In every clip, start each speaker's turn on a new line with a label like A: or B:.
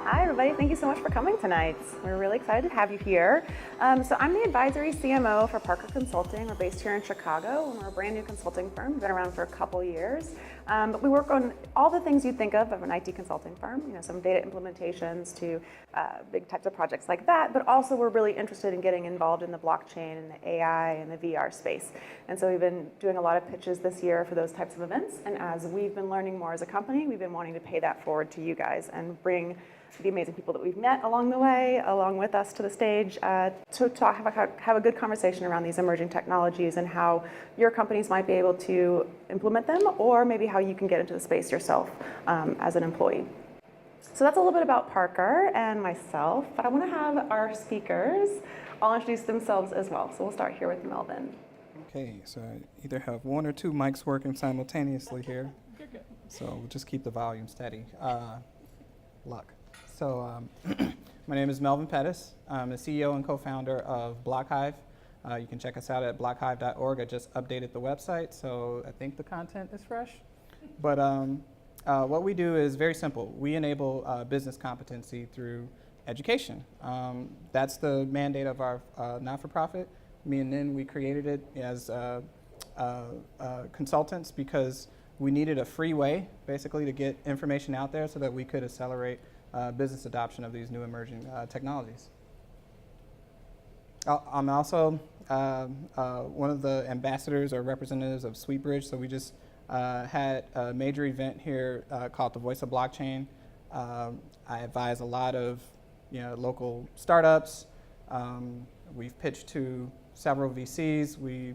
A: Hi, everybody. Thank you so much for coming tonight. We're really excited to have you here. So I'm the advisory CMO for Parker Consulting. We're based here in Chicago, and we're a brand new consulting firm. We've been around for a couple years. But we work on all the things you'd think of an IT consulting firm, some data implementations to big types of projects like that. But also we're really interested in getting involved in the blockchain and the AI and the VR space. And so we've been doing a lot of pitches this year for those types of events. And as we've been learning more as a company, we've been wanting to pay that forward to you guys and bring the amazing people that we've met along the way, along with us to the stage, to have a good conversation around these emerging technologies and how your companies might be able to implement them, or maybe how you can get into the space yourself as an employee. So that's a little bit about Parker and myself, but I want to have our speakers all introduce themselves as well. So we'll start here with Melvin.
B: Okay, so I either have one or two mics working simultaneously here, so we'll just keep the volume steady. Luck. So my name is Melvin Pettis. I'm the CEO and co-founder of BlockHive. You can check us out at blockhive.org. I just updated the website, so I think the content is fresh. But what we do is very simple. We enable business competency through education. That's the mandate of our not-for-profit. Me and Nin, we created it as consultants because we needed a free way, basically, to get information out there so that we could accelerate business adoption of these new emerging technologies. I'm also one of the ambassadors or representatives of SweetBridge. So we just had a major event here called the Voice of Blockchain. I advise a lot of local startups. We've pitched to several VCs. We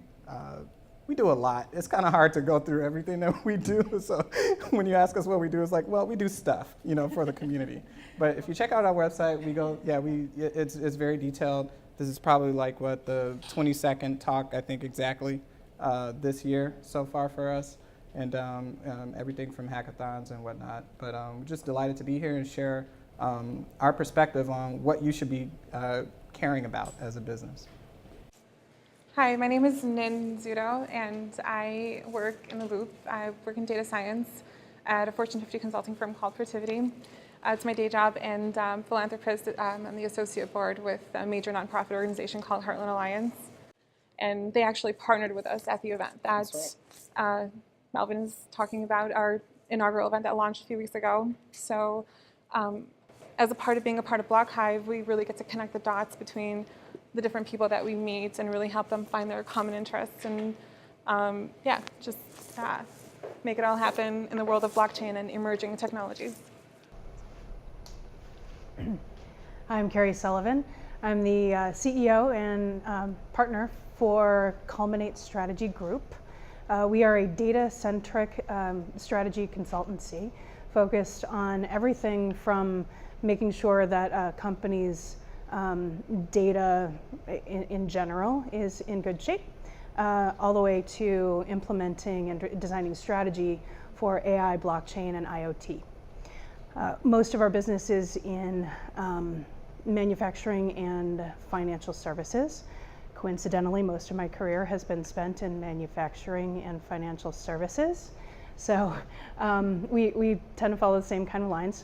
B: do a lot. It's kind of hard to go through everything that we do. So when you ask us what we do, it's like, well, we do stuff, for the community. But if you check out our website, it's very detailed. This is probably like the 22nd talk, I think, exactly this year so far for us, and everything from hackathons and whatnot. But we're just delighted to be here and share our perspective on what you should be caring about as a business.
C: Hi, my name is Nin Zudo, and I work in the Loop. I work in data science at a Fortune 50 consulting firm called Protiviti. It's my day job, and philanthropist. I'm on the associate board with a major nonprofit organization called Heartland Alliance. And they actually partnered with us at the event that Melvin is talking about, our inaugural event that launched a few weeks ago. So as a part of being a part of BlockHive, we really get to connect the dots between the different people that we meet and really help them find their common interests and just make it all happen in the world of blockchain and emerging technologies.
D: I'm Carrie Sullivan. I'm the CEO and partner for Culminate Strategy Group. We are a data-centric strategy consultancy focused on everything from making sure that companies' data in general is in good shape, all the way to implementing and designing strategy for AI, blockchain, and IoT. Most of our business is in manufacturing and financial services. Coincidentally, most of my career has been spent in manufacturing and financial services. So we tend to follow the same kind of lines.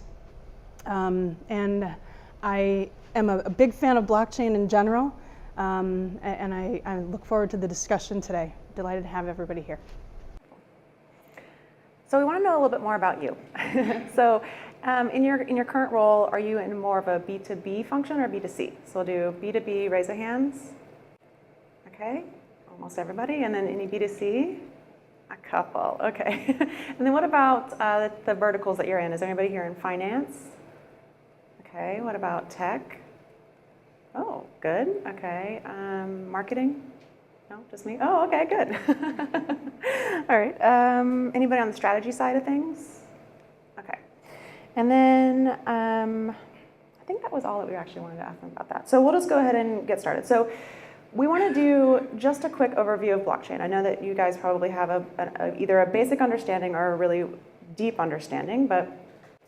D: And I am a big fan of blockchain in general, and I look forward to the discussion today. Delighted to have everybody here.
A: So we want to know a little bit more about you. So in your current role, are you in more of a B2B function or B2C? So we'll do B2B, raise of hands. Okay, almost everybody. And then any B2C? A couple, okay. And then what about the verticals that you're in? Is there anybody here in finance? Okay, what about tech? Oh, good, okay. Marketing? No, just me? Oh, okay, good. All right, anybody on the strategy side of things? Okay. And then I think that was all that we actually wanted to ask them about that. So we'll just go ahead and get started. So we want to do just a quick overview of blockchain. I know that you guys probably have either a basic understanding or a really deep understanding, but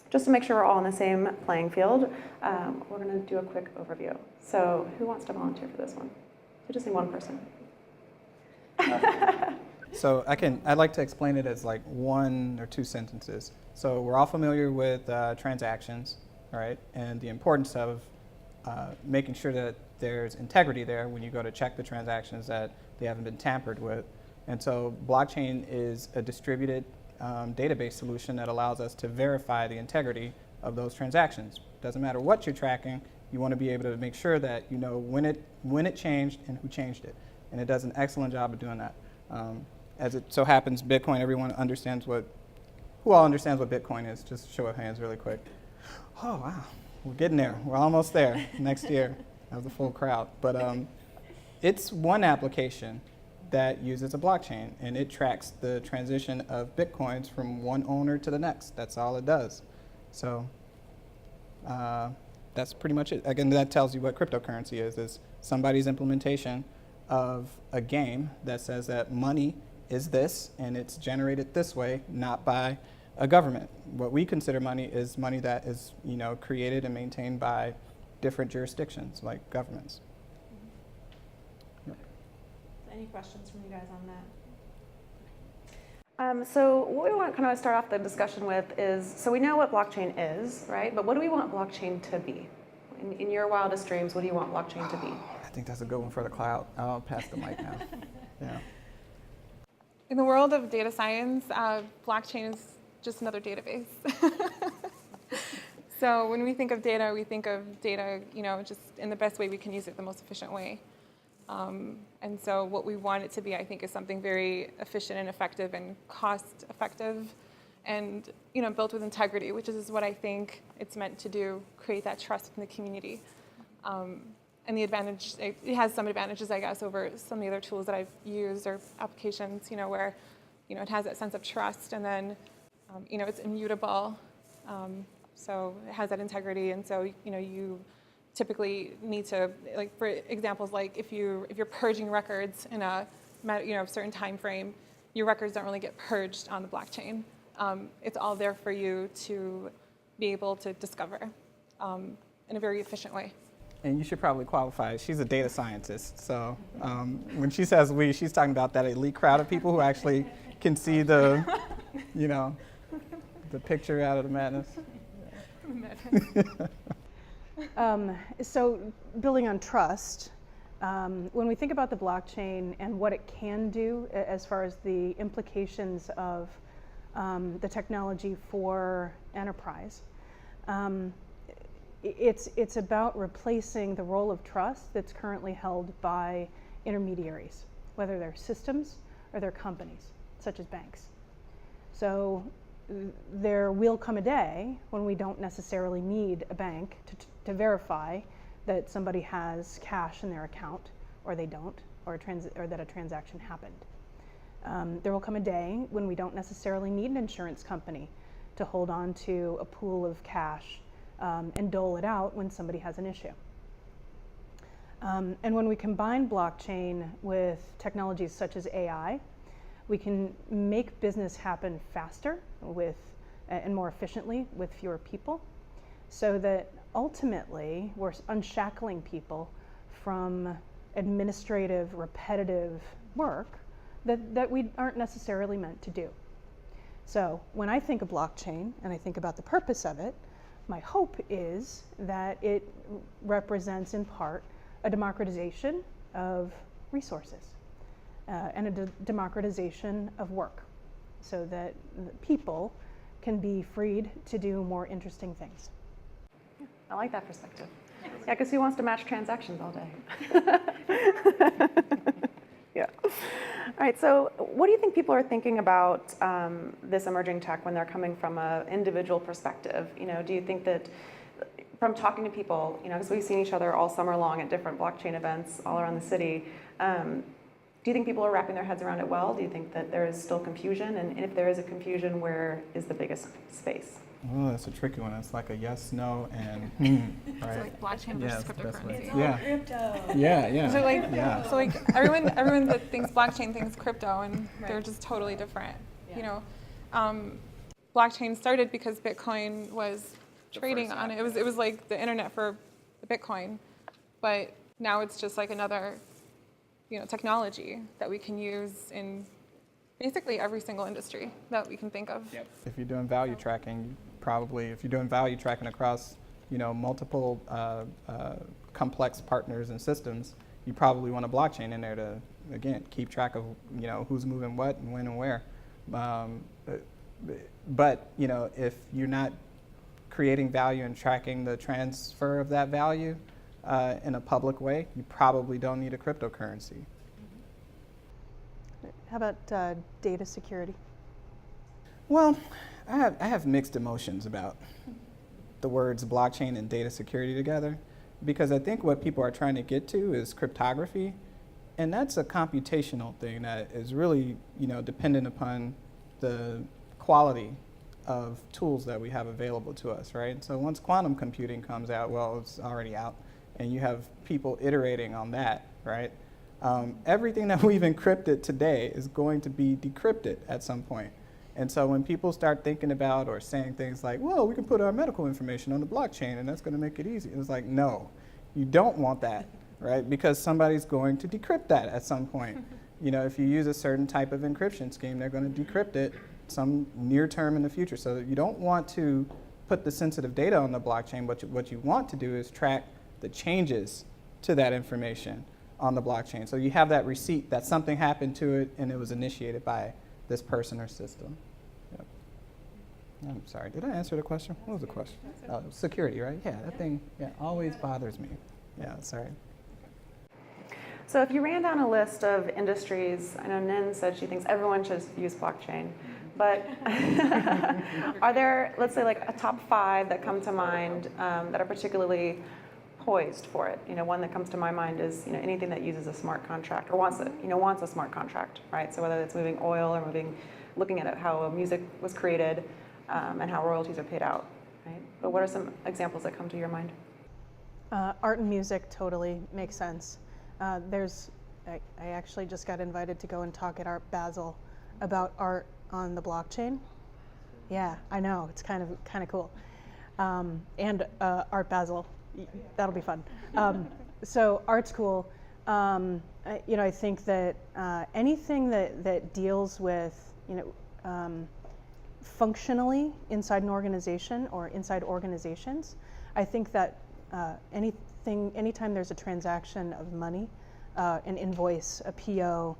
A: just to make sure we're all on the same playing field, we're going to do a quick overview. So who wants to volunteer for this one? So just say one person.
B: So I'd like to explain it as like one or two sentences. So we're all familiar with transactions. right? And the importance of making sure that there's integrity there when you go to check the transactions, that they haven't been tampered with. And so blockchain is a distributed database solution that allows us to verify the integrity of those transactions. Doesn't matter what you're tracking, you want to be able to make sure that you know when it changed and who changed it. And it does an excellent job of doing that. As it so happens, Bitcoin, everyone understands who all understands what Bitcoin is? Just show of hands really quick. Oh, wow, we're getting there. We're almost there. Next year, have the full crowd. But it's one application that uses a blockchain, and it tracks the transition of Bitcoins from one owner to the next. That's all it does. So that's pretty much it. Again, that tells you what cryptocurrency is somebody's implementation of a game that says that money is this, and it's generated this way, not by a government. What we consider money is money that is, created and maintained by different jurisdictions, like governments.
A: Any questions from you guys on that? So what we want to kind of start off the discussion with is, so we know what blockchain is, right? But what do we want blockchain to be? In your wildest dreams, what do you want blockchain to be?
B: I think that's a good one for the cloud. I'll pass the mic now. Yeah.
C: In the world of data science, blockchain is just another database. So when we think of data, just in the best way we can use it, the most efficient way. And so what we want it to be, I think, is something very efficient and effective and cost effective and, built with integrity, which is what I think it's meant to do, create that trust in the community. And the advantage, it has some advantages, I guess, over some of the other tools that I've used or applications, where, it has that sense of trust, and then, it's immutable. So it has that integrity, and so, you typically need to, like, for examples, like if you're purging records in a, certain time frame, your records don't really get purged on the blockchain. It's all there for you to be able to discover in a very efficient way.
B: And you should probably qualify. She's a data scientist, so when she says we, she's talking about that elite crowd of people who actually can see the, the picture out of the madness.
D: So building on trust, when we think about the blockchain and what it can do as far as the implications of the technology for enterprise, it's about replacing the role of trust that's currently held by intermediaries, whether they're systems or they're companies, such as banks. So there will come a day when we don't necessarily need a bank to verify that somebody has cash in their account, or they don't, or that a transaction happened. There will come a day when we don't necessarily need an insurance company to hold on to a pool of cash and dole it out when somebody has an issue. And when we combine blockchain with technologies such as AI, we can make business happen faster and more efficiently with fewer people, so that ultimately we're unshackling people from administrative, repetitive work that we aren't necessarily meant to do. So when I think of blockchain and I think about the purpose of it, my hope is that it represents in part a democratization of resources and a democratization of work, so that people can be freed to do more interesting things.
A: I like that perspective. Yeah, because who wants to match transactions all day? Yeah. All right, so what do you think people are thinking about this emerging tech when they're coming from an individual perspective? Do you think that from talking to people, because we've seen each other all summer long at different blockchain events all around the city, do you think people are wrapping their heads around it well? Do you think that there is still confusion? And if there is a confusion, where is the biggest space?
B: Oh, that's a tricky one. It's like a yes, no, and right?
C: So like blockchain versus cryptocurrency.
E: It's all crypto.
B: Yeah.
C: So like everyone that thinks blockchain thinks crypto, and they're just totally different.
E: Yeah.
C: Blockchain started because Bitcoin was trading on it. It was like the internet for the Bitcoin, but now it's just like another, technology that we can use in basically every single industry that we can think of.
B: Yep. If you're doing value tracking, if you're doing value tracking across multiple complex partners and systems, you probably want a blockchain in there to, again, keep track of, who's moving what and when and where. But if you're not creating value and tracking the transfer of that value in a public way, you probably don't need a cryptocurrency.
D: How about data security?
B: Well, I have mixed emotions about the words blockchain and data security together, because I think what people are trying to get to is cryptography, and that's a computational thing that is really, dependent upon the quality of tools that we have available to us, right? So once quantum computing comes out, well, it's already out, and you have people iterating on that, right? Everything that we've encrypted today is going to be decrypted at some point. And so when people start thinking about or saying things like, well, we can put our medical information on the blockchain and that's going to make it easy. It's like, no, you don't want that, right? Because somebody's going to decrypt that at some point. If you use a certain type of encryption scheme, they're going to decrypt it some near term in the future. So you don't want to put the sensitive data on the blockchain. What you want to do is track the changes to that information on the blockchain. So you have that receipt that something happened to it and it was initiated by this person or system. Yep. I'm sorry, did I answer the question? What was the question? Oh, security, right? Yeah, that thing always bothers me. Yeah, sorry.
A: So if you ran down a list of industries, I know Nin said she thinks everyone should use blockchain, but are there, let's say, like a top 5 that come to mind that are particularly poised for it? One that comes to my mind is anything that uses a smart contract or wants a smart contract, right? So whether it's moving oil or looking at how music was created and how royalties are paid out, right? But what are some examples that come to your mind?
D: Art and music totally makes sense. I actually just got invited to go and talk at Art Basel about art on the blockchain. Yeah, I know, it's kind of cool. And Art Basel, that'll be fun. So art's cool. I think that anything that deals with functionally inside an organization or inside organizations, I think that anytime there's a transaction of money, an invoice, a PO,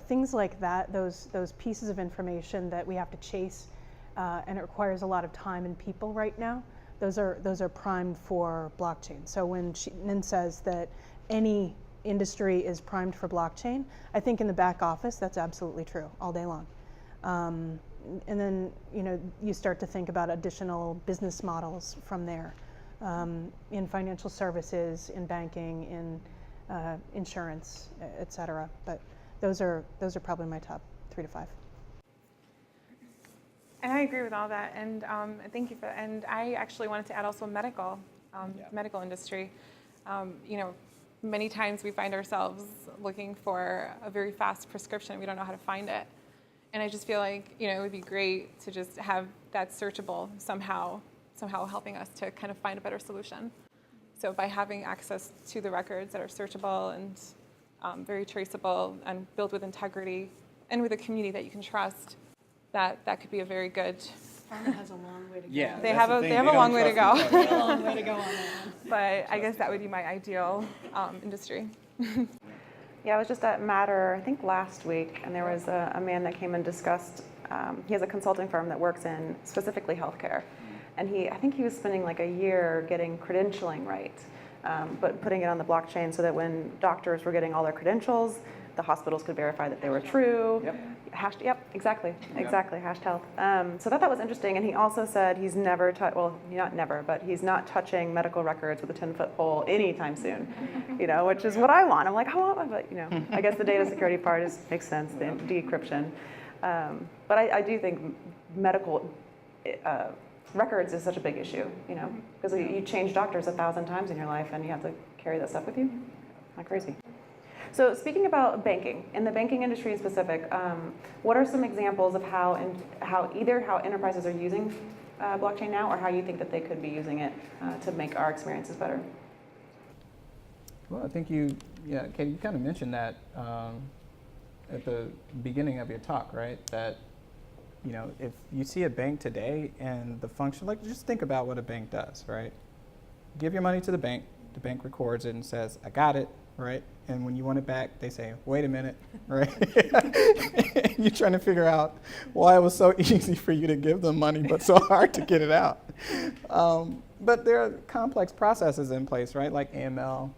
D: things like that, those pieces of information that we have to chase, and it requires a lot of time and people right now, those are primed for blockchain. So when Nin says that any industry is primed for blockchain, I think in the back office that's absolutely true all day long. And then you start to think about additional business models from there, in financial services, in banking, in insurance, et cetera. But those are probably my top 3 to 5.
C: And I agree with all that, and thank you for that. And I actually wanted to add also medical industry. Many times we find ourselves looking for a very fast prescription. We don't know how to find it. And I just feel like, it would be great to just have that searchable somehow helping us to kind of find a better solution. So by having access to the records that are searchable and very traceable and built with integrity and with a community that you can trust, that could be a very good.
E: Pharma has a long way to go.
B: Yeah,
C: They have a long way to go.
E: They have a long way to go on that one.
C: But I guess that would be my ideal industry.
A: Yeah, I was just at Matter, I think last week, and there was a man that came and discussed, he has a consulting firm that works in specifically healthcare. And I think he was spending like a year getting credentialing right, but putting it on the blockchain so that when doctors were getting all their credentials, the hospitals could verify that they were true. Yep, exactly, hashed health. So that was interesting. And he also said he's never, not never, but he's not touching medical records with a 10-foot pole anytime soon, which is what I want. I'm like, but I guess the data security part makes sense, the decryption. But I do think medical records is such a big issue, because you change doctors 1,000 times in your life and you have to carry that stuff with you. Not crazy. So speaking about banking, in the banking industry in specific, what are some examples of how enterprises are using blockchain now, or how you think that they could be using it to make our experiences better?
B: Well, I think Katie, you kind of mentioned that at the beginning of your talk, right? That, if you see a bank today and the function, just think about what a bank does, right? give your money to the bank records it and says, I got it, right? And when you want it back, they say, wait a minute, right? You're trying to figure out why it was so easy for you to give them money, but so hard to get it out. But there are complex processes in place, right? Like AML,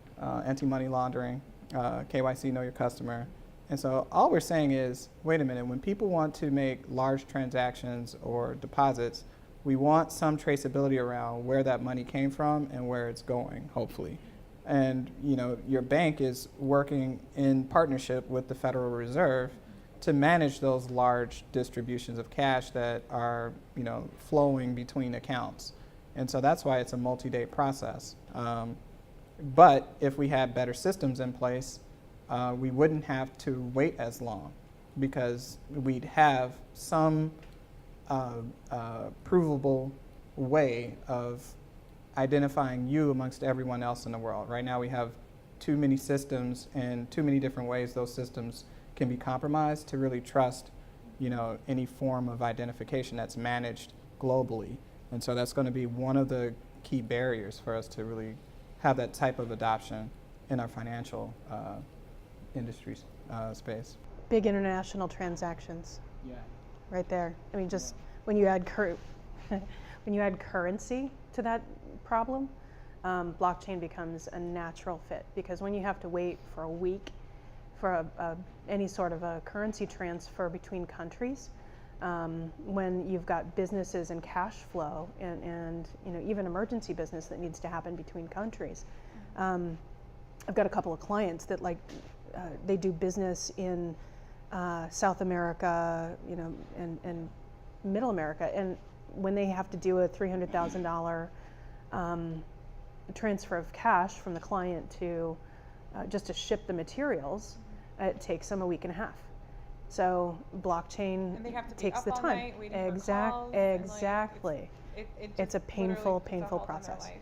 B: anti-money laundering, KYC, know your customer. And so all we're saying is, wait a minute, when people want to make large transactions or deposits, we want some traceability around where that money came from and where it's going, hopefully. And your bank is working in partnership with the Federal Reserve to manage those large distributions of cash that are flowing between accounts. And so that's why it's a multi-day process. But if we had better systems in place, we wouldn't have to wait as long, because we'd have some provable way of identifying you amongst everyone else in the world. Right now we have too many systems and too many different ways those systems can be compromised to really trust any form of identification that's managed globally. And so that's going to be one of the key barriers for us to really have that type of adoption in our financial industry space.
D: Big international transactions.
B: Yeah.
D: Right there. I mean, just when you add when you add currency to that problem, blockchain becomes a natural fit, because when you have to wait for a week for any sort of a currency transfer between countries, when you've got businesses and cash flow and even emergency business that needs to happen between countries. I've got a couple of clients that they do business in South America, and Middle America, and when they have to do a $300,000 transfer of cash from the client to just to ship the materials, it takes them a week and a half. So blockchain
C: And they have to be
D: takes
C: up
D: the
C: all
D: time.
C: night waiting for calls, and,
D: Exactly.
C: it
D: It's a
C: just
D: painful,
C: literally puts a
D: painful
C: halt on their
D: process.
C: life.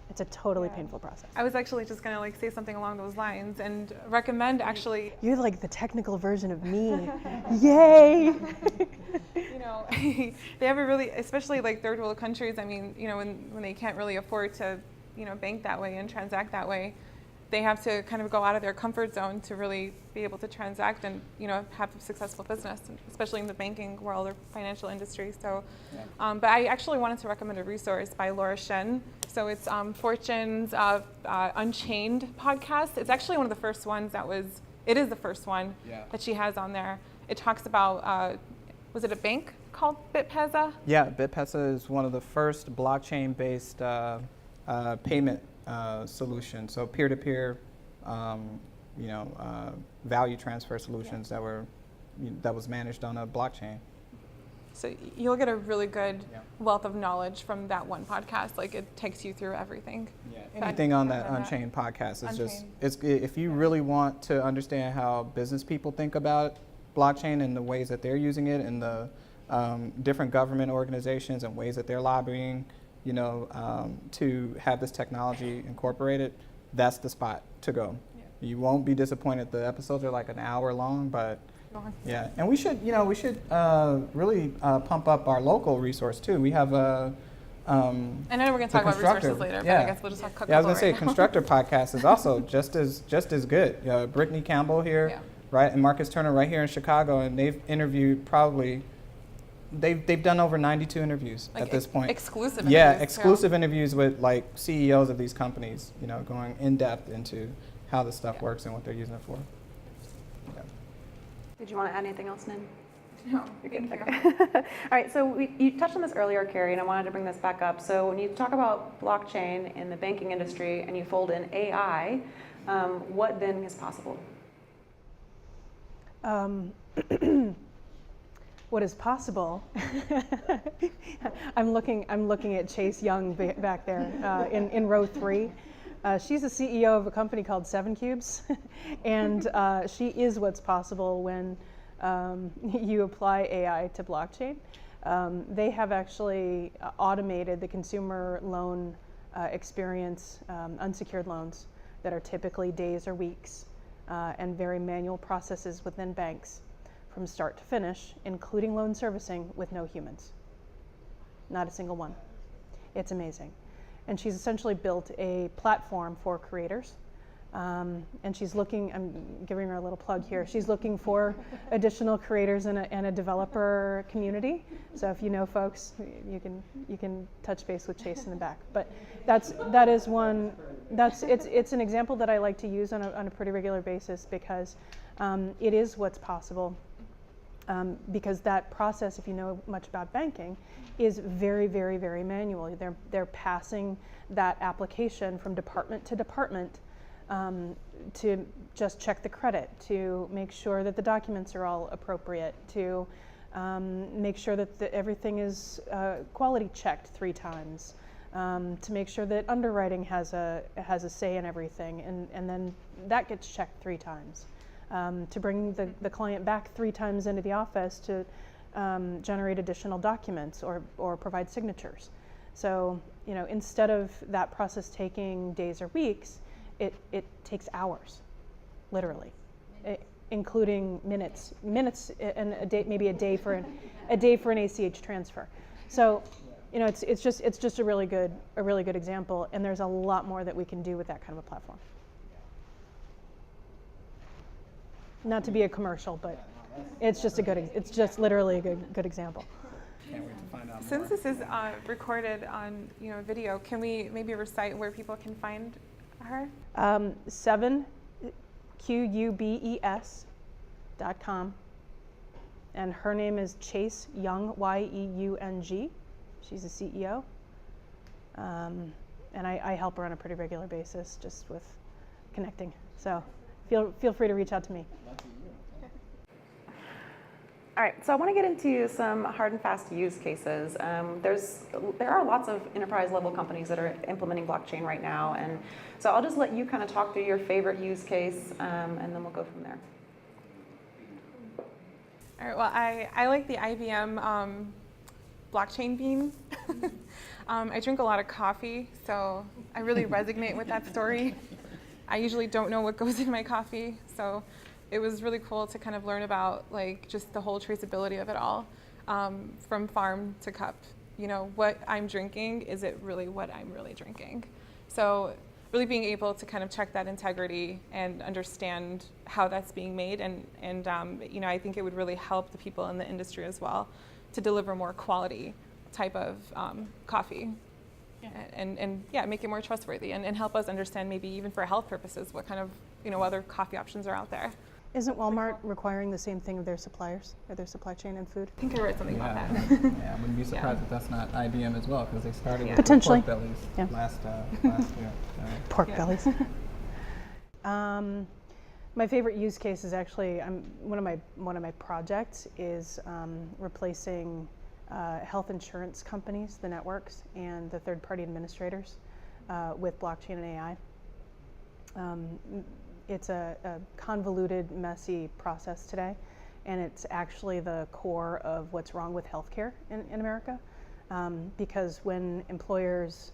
D: It's a totally
C: Yeah.
D: painful process.
C: I was actually just gonna say something along those lines and recommend actually,
D: You're like the technical version of me. Yay!
C: they have a really, especially like third world countries. I mean, when they can't really afford to, bank that way and transact that way, they have to kind of go out of their comfort zone to really be able to transact and have a successful business, especially in the banking world or financial industry. So, but I actually wanted to recommend a resource by Laura Shen. So it's Fortune's Unchained podcast. It's actually one of the first ones it is the first one that she has on there. It talks about, was it a bank called BitPesa?
B: Yeah, BitPesa is one of the first blockchain-based payment solutions. So peer-to-peer, value transfer solutions that was managed on a blockchain.
C: So you'll get a really good wealth of knowledge from that one podcast. Like, it takes you through everything.
B: Yeah. Anything on that Unchained podcast is if you really want to understand how business people think about blockchain and the ways that they're using it, and the different government organizations and ways that they're lobbying, to have this technology incorporated, that's the spot to go. Yeah. You won't be disappointed. The episodes are like an hour long, but yeah. And we should really pump up our local resource too. We have a
C: I know we're going to talk about resources later, but I guess we'll just talk
B: I was going to say,
C: right now.
B: Constructor podcast is also just as good. Brittany Campbell here, right, and Marcus Turner right here in Chicago, and they've interviewed they've done over 92 interviews at this point.
C: Exclusive
B: interviews. Yeah,
C: interviews,
B: exclusive interviews with CEOs of these companies, going in depth into how this stuff works and what they're using it for. Yeah.
A: Did you want to add anything else, Nin?
C: No,
A: You're good.
C: thank you.
A: Okay. All right, so you touched on this earlier, Carrie, and I wanted to bring this back up. So when you talk about blockchain in the banking industry and you fold in AI, what then is possible?
D: What is possible? I'm looking at Chase Young back there in row 3. She's the CEO of a company called 7Cubes, and she is what's possible when you apply AI to blockchain. They have actually automated the consumer loan experience, unsecured loans that are typically days or weeks, and very manual processes within banks from start to finish, including loan servicing with no humans. Not a single one. It's amazing. and she's essentially built a platform for creators. And she's looking, I'm giving her a little plug here, she's looking for additional creators and a developer community. So if you know folks, you can touch base with Chase in the back. But that is one, it's an example that I like to use on a pretty regular basis because it is what's possible. Because that process, if you know much about banking, is very, very, very manual. They're passing that application from department to department to just check the credit, to make sure that the documents are all appropriate, to make sure that everything is quality checked 3 times, to make sure that underwriting has a say in everything, and then that gets checked 3 times. To bring the client back 3 times into the office to generate additional documents or provide signatures. So, you know, instead of that process taking days or weeks, it takes hours, literally, including minutes and a day, maybe a day for an ACH transfer. So, you know, it's just a really good example, and there's a lot more that we can do with that kind of a platform. Not to be a commercial, but it's just literally a good example.
B: Can't wait to find out more.
C: Since this is recorded on video, can we maybe recite where people can find her?
D: 7QUBES.com, and her name is Chase Yeung, Yeung. She's the CEO, and I help her on a pretty regular basis just with connecting. So feel free to reach out to me.
A: All right, so I want to get into some hard and fast use cases. There are lots of enterprise level companies that are implementing blockchain right now, and so I'll just let you kind of talk through your favorite use case, and then we'll go from there.
C: All right, well, I like the IBM blockchain bean. I drink a lot of coffee, so I really resonate with that story. I usually don't know what goes in my coffee, so it was really cool to kind of learn about like just the whole traceability of it all, from farm to cup. You know, what I'm drinking, is it really what I'm really drinking? So really being able to kind of check that integrity and understand how that's being made, and you know, I think it would really help the people in the industry as well to deliver more quality type of coffee. Yeah. And yeah, make it more trustworthy and help us understand maybe even for health purposes what kind of other coffee options are out there.
D: Isn't Walmart requiring the same thing of their suppliers or their supply chain in food?
C: I think I read something about that.
B: Yeah, I wouldn't be surprised if that's not IBM as well, because they started with
D: Potentially.
B: pork bellies last year.
D: Pork bellies. My favorite use case is actually one of my projects is replacing health insurance companies, the networks, and the third-party administrators with blockchain and AI. It's a convoluted, messy process today, and it's actually the core of what's wrong with healthcare in America. Because when employers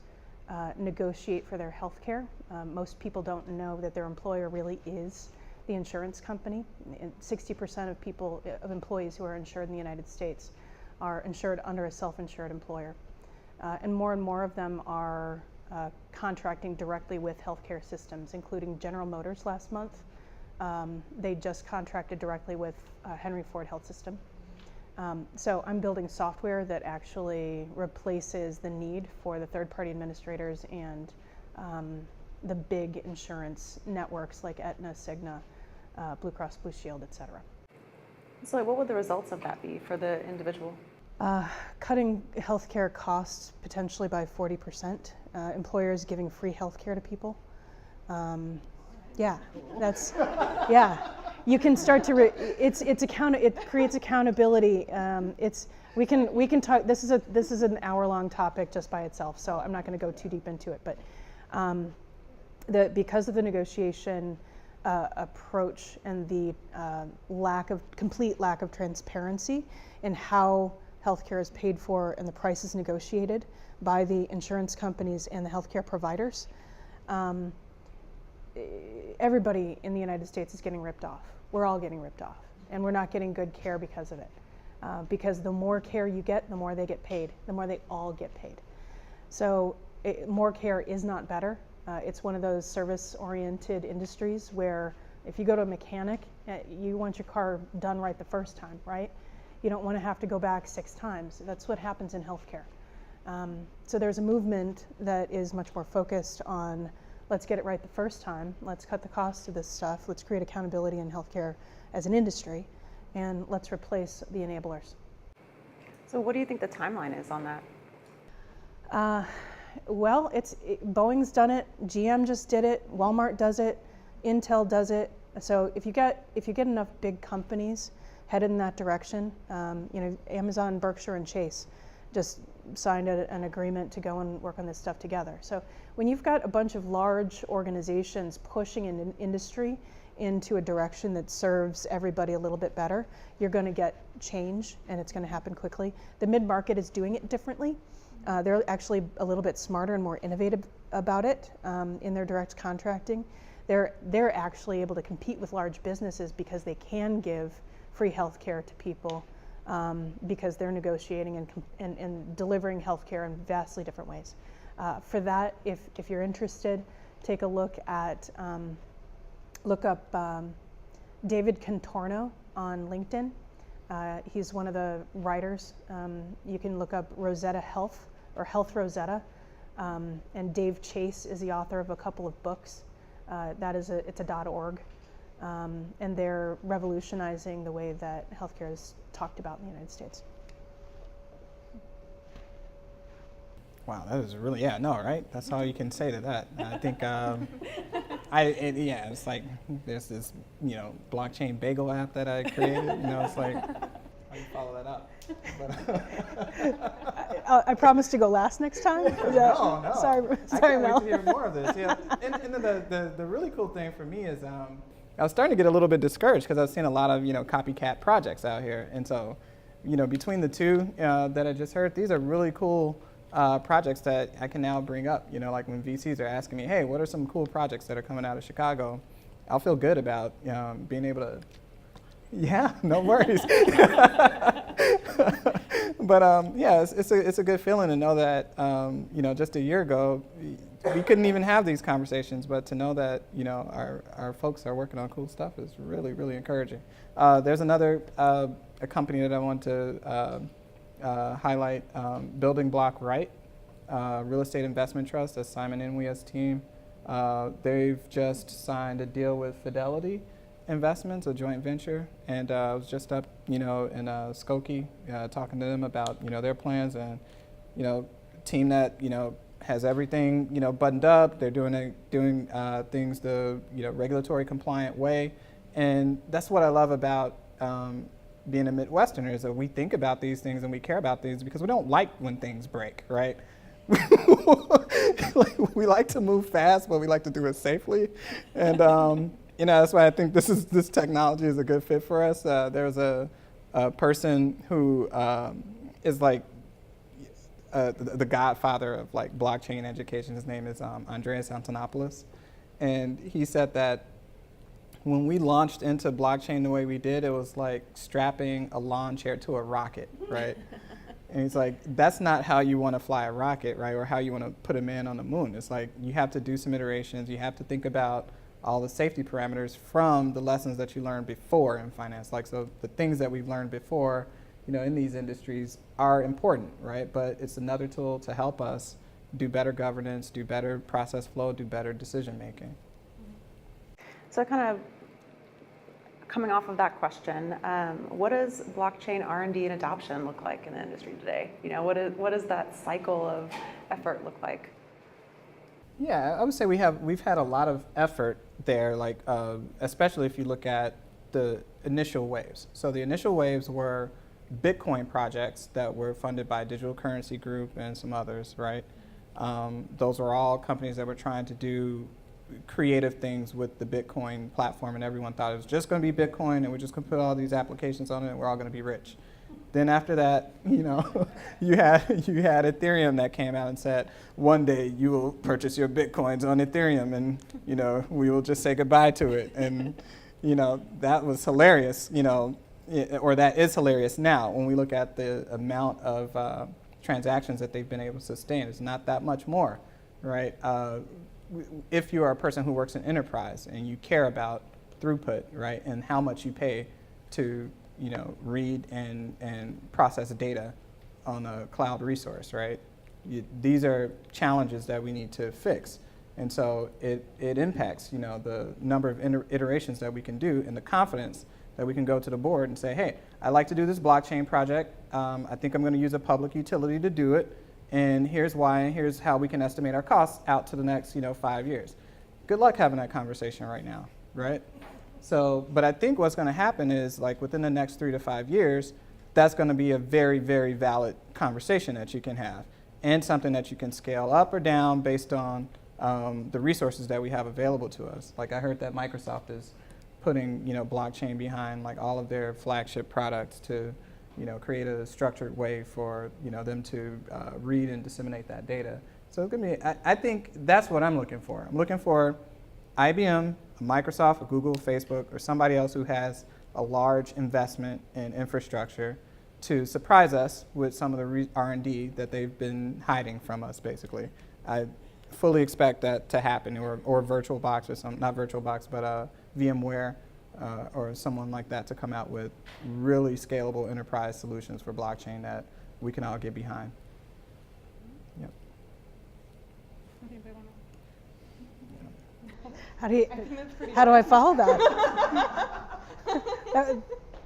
D: negotiate for their healthcare, most people don't know that their employer really is the insurance company. And 60% of employees who are insured in the United States are insured under a self-insured employer. And more of them are contracting directly with healthcare systems, including General Motors last month. They just contracted directly with Henry Ford Health System. So I'm building software that actually replaces the need for the third-party administrators and the big insurance networks like Aetna, Cigna, Blue Cross Blue Shield, et cetera.
A: So what would the results of that be for the individual?
D: Cutting healthcare costs potentially by 40%. Employers giving free healthcare to people. You can start to. It creates accountability. We can talk. This is an hour-long topic just by itself, so I'm not going to go too deep into it. But because of the negotiation approach and the complete lack of transparency in how healthcare is paid for and the price is negotiated by the insurance companies and the healthcare providers, everybody in the United States is getting ripped off. We're all getting ripped off, and we're not getting good care because of it. Because the more care you get, the more they get paid, the more they all get paid. So more care is not better. It's one of those service-oriented industries where if you go to a mechanic, you want your car done right the first time, right? You don't want to have to go back 6 times. That's what happens in healthcare. So there's a movement that is much more focused on let's get it right the first time, let's cut the cost of this stuff, let's create accountability in healthcare as an industry, and let's replace the enablers.
A: So what do you think the timeline is on that?
D: Well, Boeing's done it, GM just did it, Walmart does it, Intel does it. So if you get enough big companies headed in that direction, Amazon, Berkshire, and Chase just signed an agreement to go and work on this stuff together. So when you've got a bunch of large organizations pushing an industry into a direction that serves everybody a little bit better, you're going to get change, and it's going to happen quickly. The mid-market is doing it differently. They're actually a little bit smarter and more innovative about it in their direct contracting. They're actually able to compete with large businesses because they can give free health care to people because they're negotiating and delivering health care in vastly different ways. For that, if you're interested, take a look up David Contorno on LinkedIn. He's one of the writers. You can look up Rosetta Health or Health Rosetta. And Dave Chase is the author of a couple of books. It's a .org. And they're revolutionizing the way that healthcare is talked about in the United States.
B: Wow, that is really, right? That's all you can say to that. I think, it's like there's this, blockchain bagel app that I created. It's like, how do you follow that up? But,
D: I promise to go last next time.
B: No.
D: Sorry,
B: I can't
D: Mel.
B: wait to hear more of this. Yeah, and the really cool thing for me is I was starting to get a little bit discouraged because I was seeing a lot of copycat projects out here, and so between the two that I just heard, these are really cool projects that I can now bring up. Like when VCs are asking me, hey, what are some cool projects that are coming out of Chicago? I'll feel good about being able to. Yeah, no worries. But it's a good feeling to know that just a year ago we couldn't even have these conversations, but to know that our folks are working on cool stuff is really, really encouraging. There's another a company that I want to highlight, Building Block Right, Real Estate Investment Trust, that's Simon Inouye's team. They've just signed a deal with Fidelity Investments, a joint venture, and I was just up, in Skokie, talking to them about, their plans, and, team that, has everything, buttoned up. They're doing things the, regulatory compliant way, and that's what I love about being a Midwesterner is that we think about these things and we care about things because we don't like when things break, right? We like to move fast, but we like to do it safely, and. That's why I think this technology is a good fit for us. There's a person who is like the godfather of like blockchain education. His name is Andreas Antonopoulos, and he said that when we launched into blockchain the way we did, it was like strapping a lawn chair to a rocket, right? And he's like, that's not how you want to fly a rocket, right? Or how you want to put a man on the moon. It's like you have to do some iterations. You have to think about all the safety parameters from the lessons that you learned before in finance. Like, so the things that we've learned before, in these industries are important, right? But it's another tool to help us do better governance, do better process flow, do better decision making.
A: So kind of coming off of that question, what does blockchain R&D and adoption look like in the industry today? What does that cycle of effort look like?
B: Yeah, I would say we've had a lot of effort there, like especially if you look at the initial waves. So the initial waves were Bitcoin projects that were funded by Digital Currency Group and some others, right? Those were all companies that were trying to do creative things with the Bitcoin platform, and everyone thought it was just going to be Bitcoin, and we're just going to put all these applications on it, and we're all going to be rich. Then after that, you had Ethereum that came out and said, one day you will purchase your Bitcoins on Ethereum, and we will just say goodbye to it. And that was hilarious, or that is hilarious now when we look at the amount of transactions that they've been able to sustain. It's not that much more right? If you are a person who works in enterprise and you care about throughput, right, and how much you pay to, read and process data on a cloud resource, right? These are challenges that we need to fix. And so it impacts, the number of iterations that we can do and the confidence that we can go to the board and say, hey, I'd like to do this blockchain project. I think I'm going to use a public utility to do it. And here's why, and here's how we can estimate our costs out to the next, 5 years. Good luck having that conversation right now, right? So, but I think what's going to happen is, like, within the next 3 to 5 years, that's going to be a very, very valid conversation that you can have, and something that you can scale up or down based on the resources that we have available to us. Like, I heard that Microsoft is putting, blockchain behind like all of their flagship products to, create a structured way for, them to read and disseminate that data. So it's gonna be, I think that's what I'm looking for. I'm looking for IBM, Microsoft, or Google, Facebook, or somebody else who has a large investment in infrastructure to surprise us with some of the R&D that they've been hiding from us, basically. I fully expect that to happen, or VirtualBox, or some, not VirtualBox, but VMware, or someone like that to come out with really scalable enterprise solutions for blockchain that we can all get behind. Yep.
D: How do I follow that?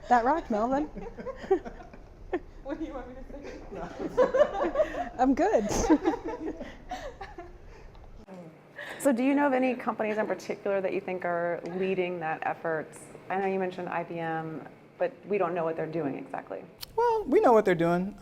D: that rocked, Melvin.
C: What do you want me to say?
D: I'm good.
A: So do you know of any companies in particular that you think are leading that effort? I know you mentioned IBM, but we don't know what they're doing exactly.
B: Well, we know what they're doing.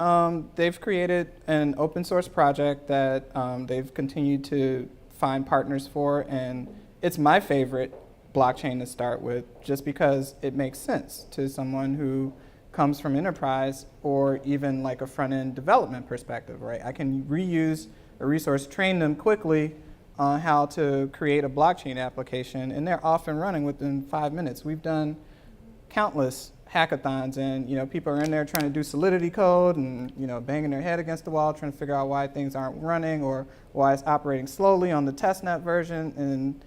B: They've created an open source project that they've continued to find partners for, and it's my favorite blockchain to start with, just because it makes sense to someone who comes from enterprise or even like a front-end development perspective, right? I can reuse a resource, train them quickly on how to create a blockchain application, and they're off and running within 5 minutes. We've done countless hackathons, and people are in there trying to do Solidity code and banging their head against the wall, trying to figure out why things aren't running or why it's operating slowly on the testnet version. And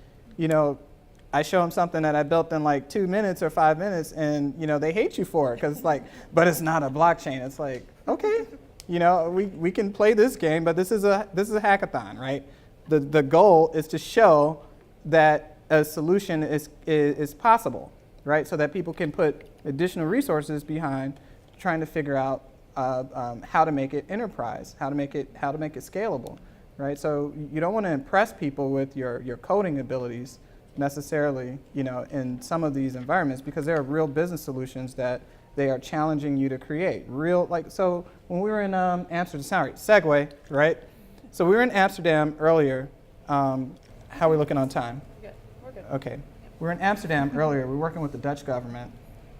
B: I show them something that I built in like 2 minutes or 5 minutes, and they hate you for it because it's like, but it's not a blockchain. It's like, okay, we can play this game, but this is a hackathon, right? The goal is to show that a solution is possible, right? So that people can put additional resources behind trying to figure out how to make it enterprise, how to make it scalable, right? So you don't want to impress people with your coding abilities necessarily, in some of these environments, because there are real business solutions that they are challenging you to create. So when we were in Amsterdam, sorry, segue, right? So we were in Amsterdam earlier. How are we looking on time?
E: Good. We're good.
B: Okay. We were in Amsterdam earlier. We were working with the Dutch government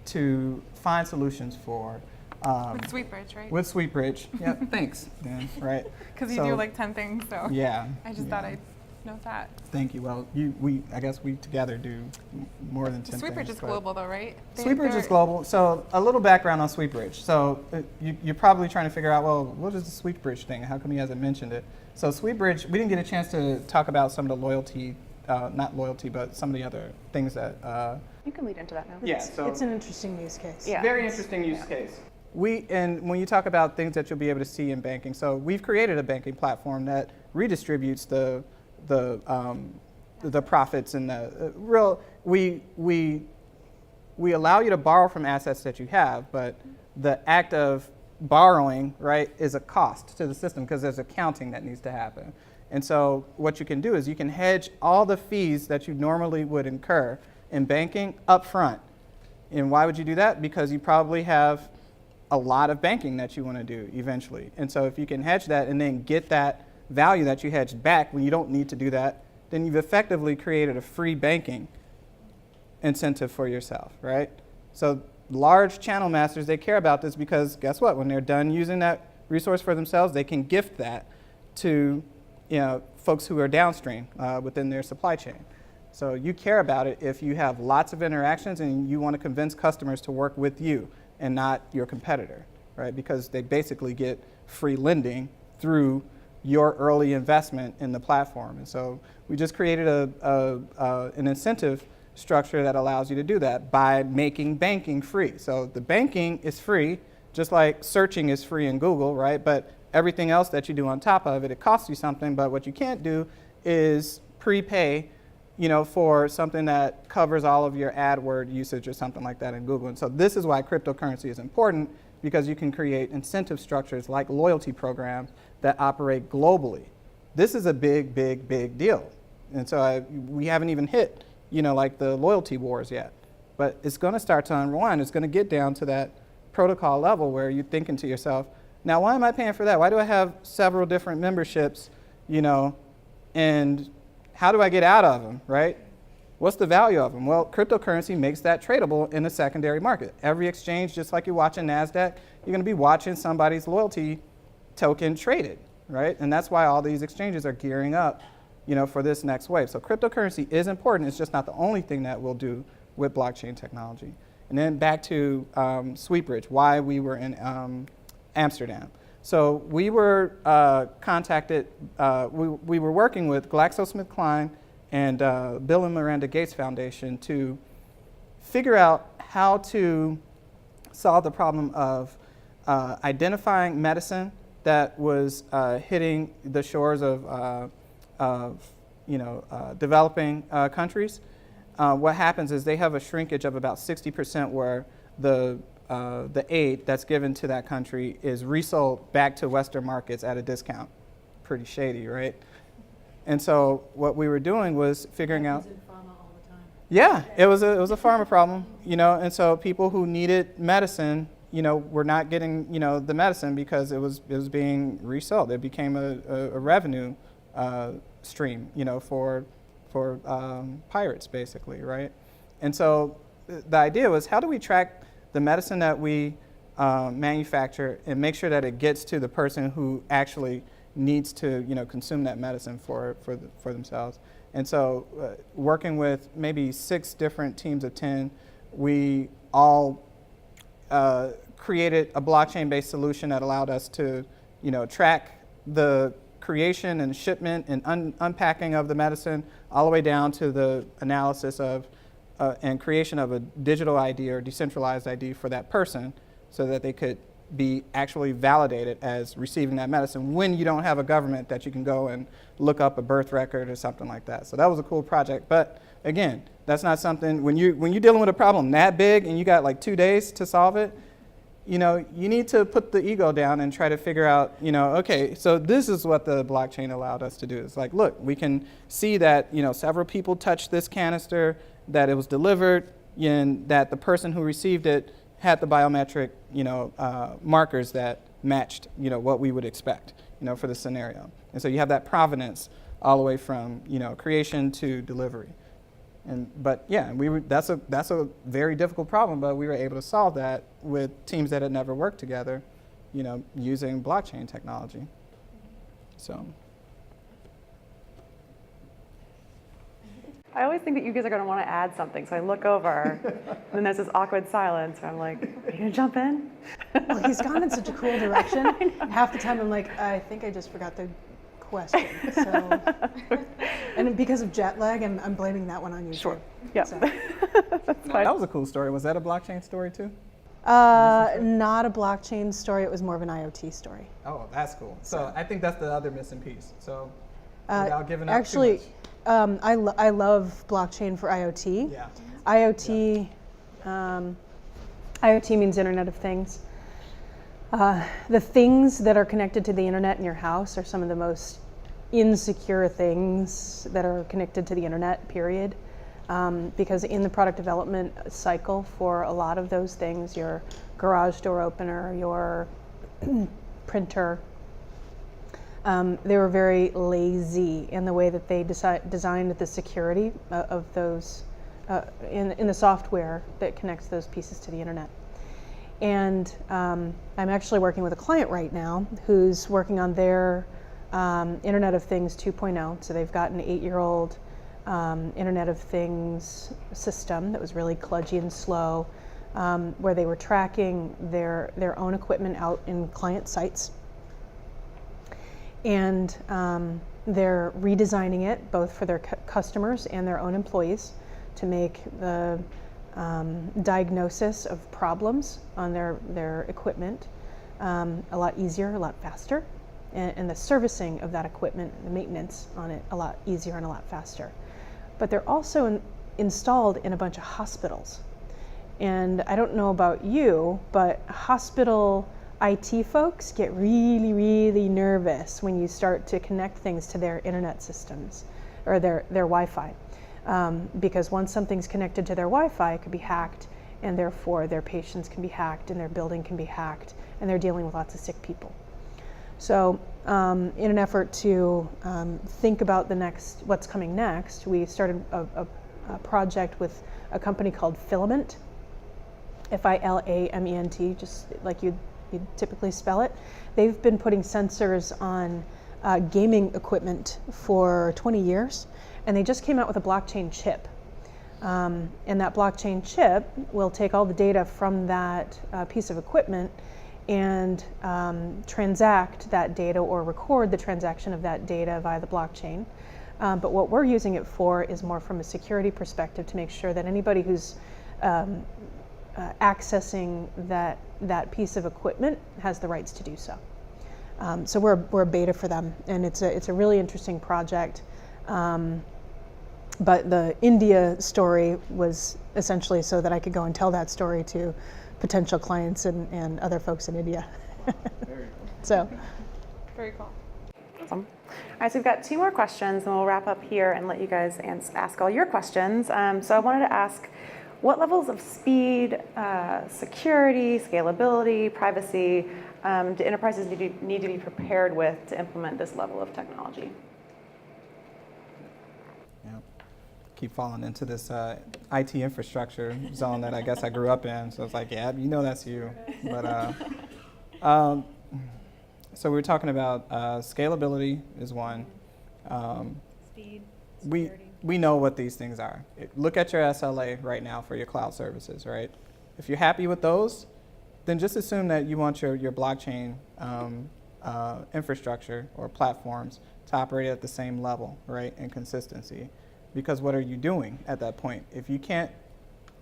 B: to find solutions for
C: With SweetBridge, right?
B: with SweetBridge. Yeah, thanks, Dan. Right.
C: Because you
B: So-
C: do like 10 things, so
B: Yeah.
C: I just thought I'd know that.
B: Thank you. Well, I guess we together do more than 10
C: SweetBridge
B: things.
C: is
B: but-
C: global though, right?
B: SweetBridge is global. So a little background on SweetBridge. So you're probably trying to figure out, well, what is the SweetBridge thing? How come he hasn't mentioned it? So SweetBridge, we didn't get a chance to talk about some of the loyalty, not loyalty, but some of the other things that.
A: You can lead into that now.
B: Yeah. So
D: It's an interesting use case.
A: Yeah.
B: very interesting use case. And when you talk about things that you'll be able to see in banking, so we've created a banking platform that redistributes the profits and the real. We allow you to borrow from assets that you have, but the act of borrowing, right, is a cost to the system because there's accounting that needs to happen. And so what you can do is you can hedge all the fees that you normally would incur in banking up front. And why would you do that? Because you probably have a lot of banking that you want to do eventually. And so if you can hedge that and then get that value that you hedged back when you don't need to do that, then you've effectively created a free banking incentive for yourself, right? So large channel masters, they care about this because guess what? When they're done using that resource for themselves, they can gift that to folks who are downstream within their supply chain. So you care about it if you have lots of interactions and you want to convince customers to work with you and not your competitor, right? Because they basically get free lending through your early investment in the platform. And so we just created an incentive structure that allows you to do that by making banking free. So the banking is free, just like searching is free in Google, right? But everything else that you do on top of it, it costs you something. But what you can't do is prepay, for something that covers all of your AdWord usage or something like that in Google. And so this is why cryptocurrency is important, because you can create incentive structures like loyalty programs that operate globally. This is a big, big, big deal. And so we haven't even hit, like the loyalty wars yet. But it's going to start to unwind. It's going to get down to that protocol level where you're thinking to yourself, now why am I paying for that? Why do I have several different memberships, and how do I get out of them, right? What's the value of them? Well, cryptocurrency makes that tradable in the secondary market. Every exchange, just like you're watching NASDAQ, you're going to be watching somebody's loyalty token traded, right? And that's why all these exchanges are gearing up, for this next wave. So cryptocurrency is important. It's just not the only thing that we'll do with blockchain technology. And then back to SweetBridge, why we were in Amsterdam. So we were contacted, we were working with GlaxoSmithKline and Bill and Melinda Gates Foundation to figure out how to solve the problem of identifying medicine that was hitting the shores of developing countries. What happens is they have a shrinkage of about 60% where the aid that's given to that country is resold back to Western markets at a discount. Pretty shady, right? And so what we were doing was figuring out.
E: In pharma all the time.
B: Yeah, it was a pharma problem, and so people who needed medicine, were not getting, the medicine because it was being resold. It became a revenue stream, for pirates, basically, right? And so the idea was, how do we track the medicine that we manufacture and make sure that it gets to the person who actually needs to, consume that medicine for themselves? And so working with maybe 6 different teams of 10, we all created a blockchain-based solution that allowed us to, track the creation and shipment and unpacking of the medicine all the way down to the analysis of and creation of a digital ID or decentralized ID for that person so that they could be actually validated as receiving that medicine when you don't have a government that you can go and look up a birth record or something like that. So that was a cool project. But again, that's not something, when you're dealing with a problem that big and you got like 2 days to solve it, you need to put the ego down and try to figure out, okay, so this is what the blockchain allowed us to do. It's like, look, we can see that, several people touched this canister, that it was delivered, and that the person who received it had the biometric, markers that matched, what we would expect, for the scenario. And so you have that provenance all the way from, creation to delivery. But yeah, that's a very difficult problem, but we were able to solve that with teams that had never worked together, using blockchain technology. So.
A: I always think that you guys are going to want to add something, so I look over, and then there's this awkward silence, and I'm like, are you going to jump in?
D: Well, he's gone in such a cool direction. Half the time I'm like, I think I just forgot the question. So, and because of jet lag, I'm blaming that one on you.
A: Sure.
D: Too.
A: Yeah.
D: So.
A: That's fine.
B: That was a cool story. Was that a blockchain story too?
D: Not a blockchain story. It was more of an IoT story.
B: Oh, that's cool. So I think that's the other missing piece. So without giving up
D: actually,
B: too much.
D: I love blockchain for IoT.
B: Yeah.
D: IoT, IoT means Internet of Things. The things that are connected to the internet in your house are some of the most insecure things that are connected to the internet, period. Because in the product development cycle for a lot of those things, your garage door opener, your printer, they were very lazy in the way that they designed the security of those in the software that connects those pieces to the internet. And I'm actually working with a client right now who's working on their Internet of Things 2.0. So they've got an 8-year-old Internet of Things system that was really kludgy and slow, where they were tracking their own equipment out in client sites. and they're redesigning it both for their customers and their own employees to make the diagnosis of problems on their equipment a lot easier, a lot faster, and the servicing of that equipment, the maintenance on it, a lot easier and a lot faster. But they're also installed in a bunch of hospitals. And I don't know about you, but hospital IT folks get really, really nervous when you start to connect things to their internet systems or their Wi-Fi. Because once something's connected to their Wi-Fi, it could be hacked, and therefore their patients can be hacked and their building can be hacked, and they're dealing with lots of sick people. So in an effort to think about what's coming next, we started a project with a company called Filament, Filament, just like you'd typically spell it. They've been putting sensors on gaming equipment for 20 years, and they just came out with a blockchain chip. And that blockchain chip will take all the data from that piece of equipment and transact that data or record the transaction of that data via the blockchain. But what we're using it for is more from a security perspective to make sure that anybody who's accessing that piece of equipment has the rights to do so. So we're a beta for them, and it's a really interesting project. But the India story was essentially so that I could go and tell that story to potential clients and other folks in India.
B: Very cool.
D: So.
C: Very cool.
A: Awesome. All right, so we've got 2 more questions, and we'll wrap up here and let you guys ask all your questions. So I wanted to ask, what levels of speed, security, scalability, privacy do enterprises need to be prepared with to implement this level of technology?
B: Yeah. Keep falling into this IT infrastructure zone that I guess I grew up in. So it's like, yeah, you know that's you. But so we were talking about scalability is one.
E: Speed,
B: We
E: security.
B: we know what these things are. Look at your SLA right now for your cloud services, right? If you're happy with those, then just assume that you want your blockchain infrastructure or platforms to operate at the same level, right, and consistency. Because what are you doing at that point? If you can't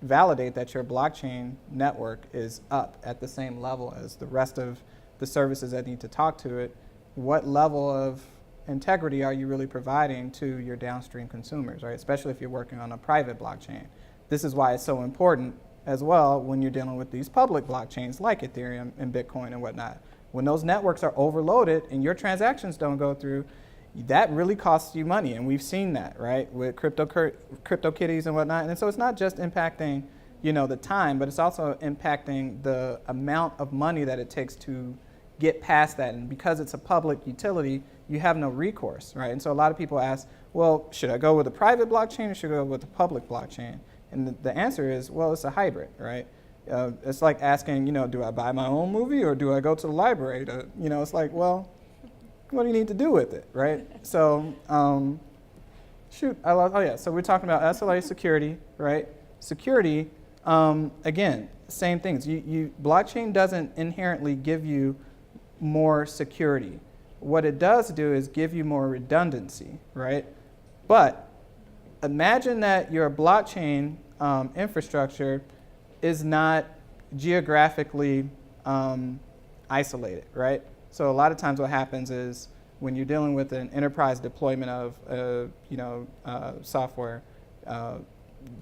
B: validate that your blockchain network is up at the same level as the rest of the services that need to talk to it, what level of integrity are you really providing to your downstream consumers, right? Especially if you're working on a private blockchain. This is why it's so important as well when you're dealing with these public blockchains like Ethereum and Bitcoin and whatnot. When those networks are overloaded and your transactions don't go through, that really costs you money, and we've seen that, right, with CryptoKitties and whatnot. And so it's not just impacting, the time, but it's also impacting the amount of money that it takes to get past that. And because it's a public utility, you have no recourse, right? And so a lot of people ask, well, should I go with a private blockchain or should I go with a public blockchain? And the answer is, well, it's a hybrid, right? It's like asking, do I buy my own movie or do I go to the library to, it's like, well, what do you need to do with it, right? So, so we're talking about SLA security, right? Security, again, same things. Blockchain doesn't inherently give you more security. What it does do is give you more redundancy, right? But imagine that your blockchain infrastructure is not geographically isolated, right? So a lot of times what happens is when you're dealing with an enterprise deployment of software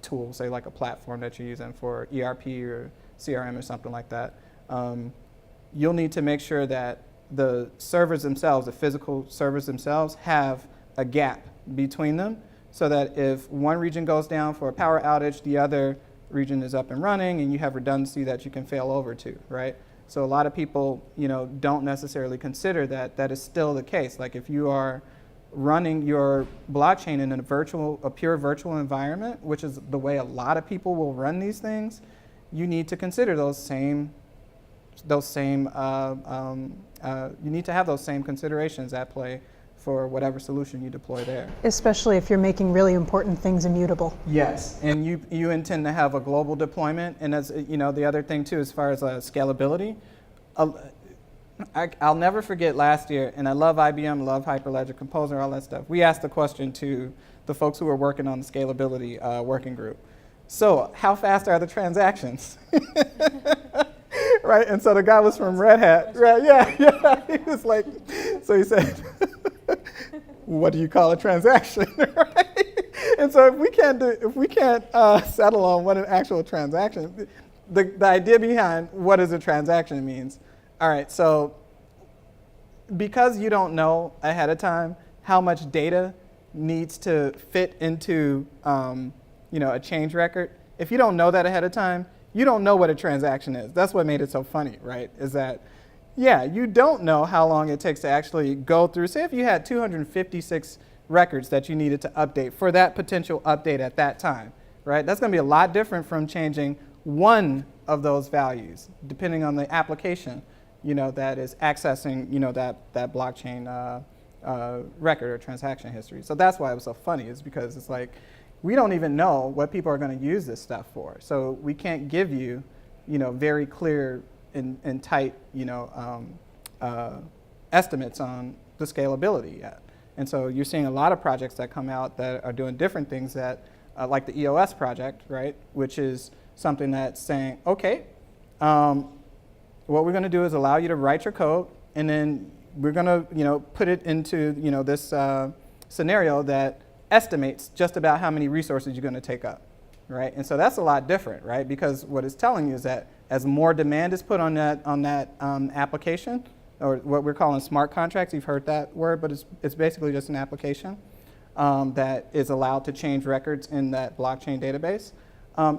B: tool, say like a platform that you're using for ERP or CRM or something like that, you'll need to make sure that the servers themselves, the physical servers themselves, have a gap between them so that if one region goes down for a power outage, the other region is up and running and you have redundancy that you can fail over to, right? So a lot of people, don't necessarily consider that that is still the case. Like if you are running your blockchain in a pure virtual environment, which is the way a lot of people will run these things, you need to consider you need to have those same considerations at play for whatever solution you deploy there.
D: Especially if you're making really important things immutable.
B: Yes, and you intend to have a global deployment, and as the other thing too, as far as scalability, I'll never forget last year, and I love IBM, love Hyperledger Composer, all that stuff. We asked the question to the folks who were working on the scalability working group. So how fast are the transactions? Right, and so the guy was from Red Hat, right? Yeah. He was like, so he said, "What do you call a transaction?" Right? And so if we can't settle on what an actual transaction, the idea behind what is a transaction means. All right, so because you don't know ahead of time how much data needs to fit into a change record, if you don't know that ahead of time, you don't know what a transaction is. That's what made it so funny, right? Is that, yeah, you don't know how long it takes to actually go through. Say if you had 256 records that you needed to update for that potential update at that time, right? That's going to be a lot different from changing one of those values, depending on the application, that is accessing, that blockchain record or transaction history. So that's why it was so funny, is because it's like, we don't even know what people are going to use this stuff for. So we can't give you, very clear and tight, estimates on the scalability yet. And so you're seeing a lot of projects that come out that are doing different things that, like the EOS project, right, which is something that's saying, okay, what we're going to do is allow you to write your code, and then we're going to, put it into, this scenario that estimates just about how many resources you're going to take up, right? And so that's a lot different, right? Because what it's telling you is that as more demand is put on that application, or what we're calling smart contracts, you've heard that word, but it's basically just an application that is allowed to change records in that blockchain database.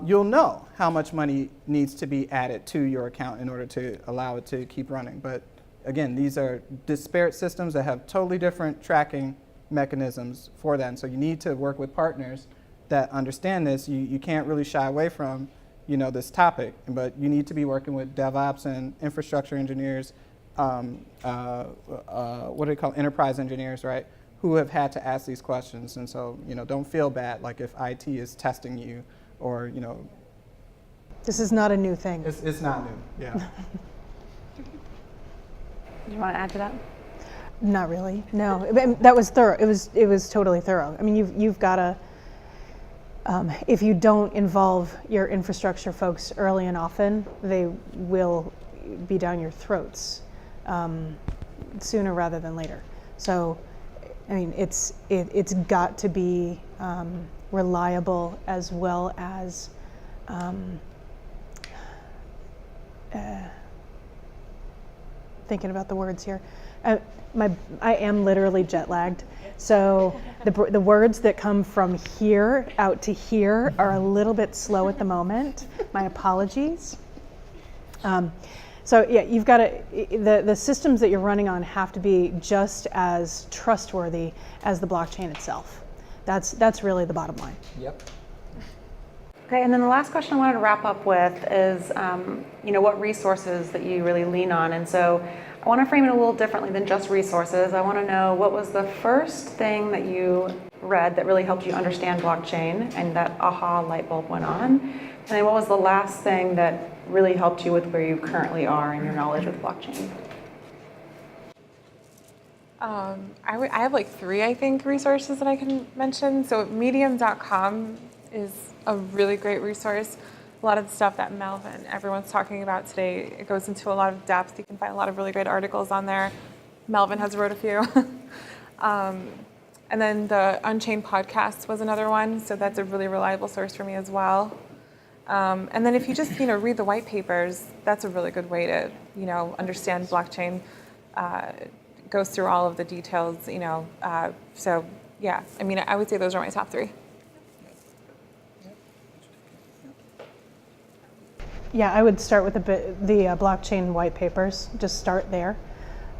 B: You'll know how much money needs to be added to your account in order to allow it to keep running. But again, these are disparate systems that have totally different tracking mechanisms for that. And so you need to work with partners that understand this. You can't really shy away from, this topic, but you need to be working with DevOps and infrastructure engineers, what do they call enterprise engineers, right? Who have had to ask these questions. And so, don't feel bad, like if IT is testing you or,
D: This is not a new thing.
B: It's not new, yeah.
A: Do you want to add to that?
D: Not really. No, that was thorough. It was totally thorough. I mean, you've got to. If you don't involve your infrastructure folks early and often, they will be down your throats sooner rather than later. So, I mean, it's got to be reliable as well as. Thinking about the words here. I am literally jet lagged, so the words that come from here out to here are a little bit slow at the moment. My apologies. So yeah, you've got to, the systems that you're running on have to be just as trustworthy as the blockchain itself. That's really the bottom line.
B: Yep.
A: Okay, and then the last question I wanted to wrap up with is, what resources that you really lean on. And so I want to frame it a little differently than just resources. I want to know, what was the first thing that you read that really helped you understand blockchain and that aha light bulb went on? And then what was the last thing that really helped you with where you currently are in your knowledge with blockchain?
C: I have like 3, I think, resources that I can mention. So medium.com is a really great resource. A lot of the stuff that Melvin, everyone's talking about today, it goes into a lot of depth. You can find a lot of really great articles on there. Melvin has wrote a few. And then the Unchained podcast was another one, so that's a really reliable source for me as well. And then if you just read the white papers, that's a really good way to understand blockchain. Goes through all of the details, so yeah, I mean, I would say those are my top 3.
D: Yeah, I would start with the blockchain white papers. Just start there,